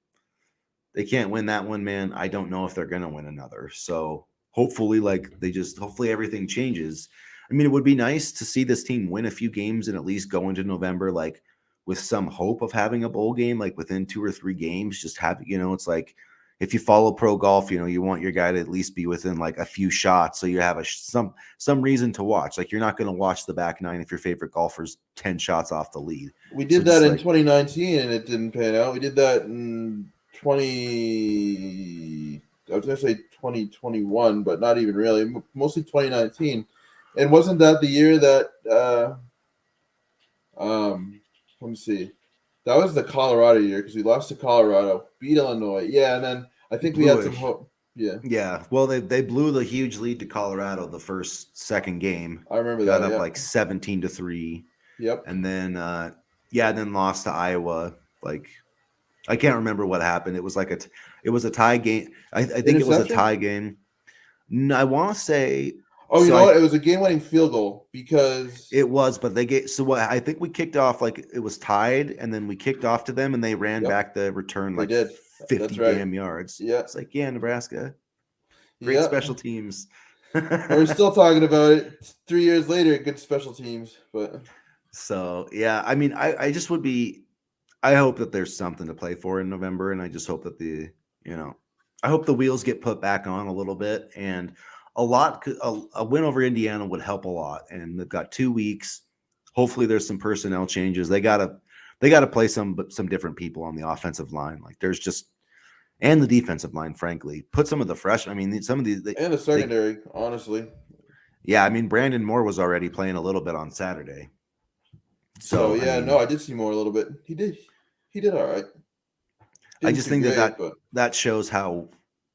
they can't win that one, man, I don't know if they're gonna win another. So hopefully, hopefully everything changes. I mean, it would be nice to see this team win a few games and at least go into November like with some hope of having a bowl game, like within 2 or 3 games. Just have it's like if you follow pro golf, you want your guy to at least be within like a few shots, so you have some reason to watch. Like you're not going to watch the back nine if your favorite golfer's 10 shots off the lead. we did that in 2019 and it didn't pan out. We did that in 20. I was going to say 2021, but not even really. Mostly 2019. And wasn't that the year that let me see. That was the Colorado year because we lost to Colorado, beat Illinois. Yeah, and then I think we had some hope. Yeah. Yeah. Well, they blew the huge lead to Colorado the second game. I remember Got that. up like 17-3. Yep. And then then lost to Iowa. Like I can't remember what happened. It was like it was a tie game. I think it was a tie game. No, I want to say. Oh, you know what? It was a game-winning field goal because it was, but they get what I think we kicked off like it was tied, and then we kicked off to them, and they ran back the return like 50 damn yards. Yeah, it's like Nebraska, great special teams. We're still talking about it 3 years later. Good special teams, but so yeah, I mean, I just would be. I hope that there's something to play for in November, and I just hope that I hope the wheels get put back on a little bit, and a win over Indiana would help a lot. And they've got 2 weeks. Hopefully there's some personnel changes. They gotta play some different people on the offensive line. Like there's just, and the defensive line, frankly, put some of the fresh. I mean, some of these and the secondary, honestly. Yeah, I mean, Brandon Moore was already playing a little bit on Saturday. So yeah, I did see Moore a little bit. He did all right. I just think that shows how.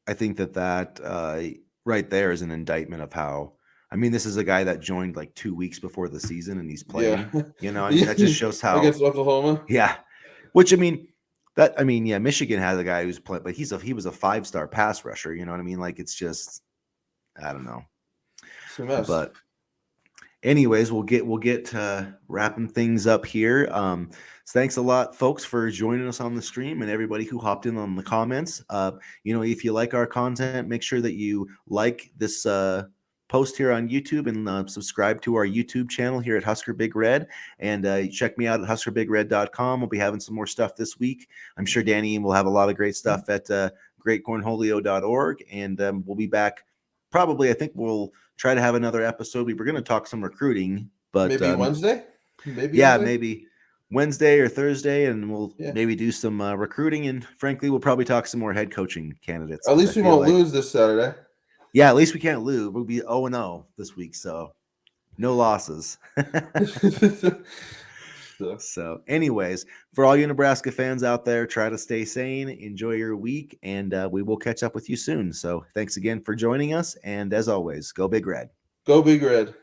I think that right there is an indictment of how. I mean, this is a guy that joined like 2 weeks before the season, and he's playing. Yeah. I mean, that just shows how against Oklahoma. Yeah, which Michigan has a guy who's playing, but he was a 5-star pass rusher. You know what I mean? Like it's just, I don't know. It's a mess. But anyways, we'll get wrapping things up here. So thanks a lot, folks, for joining us on the stream, and everybody who hopped in on the comments. If you like our content, make sure that you like this post here on YouTube and subscribe to our YouTube channel here at Husker Big Red. And check me out at huskerbigred.com. We'll be having some more stuff this week. I'm sure Danny will have a lot of great stuff at greatcornholio.org. And we'll be back probably. I think we'll try to have another episode. We were going to talk some recruiting, but maybe Wednesday. Maybe Wednesday or Thursday, and we'll maybe do some recruiting. And frankly, we'll probably talk some more head coaching candidates. At least we won't lose this Saturday. Yeah, at least we can't lose. We'll be 0-0 this week, so no losses. So, anyways, for all you Nebraska fans out there, try to stay sane, enjoy your week, and we will catch up with you soon. So, thanks again for joining us, and as always, go Big Red. Go Big Red.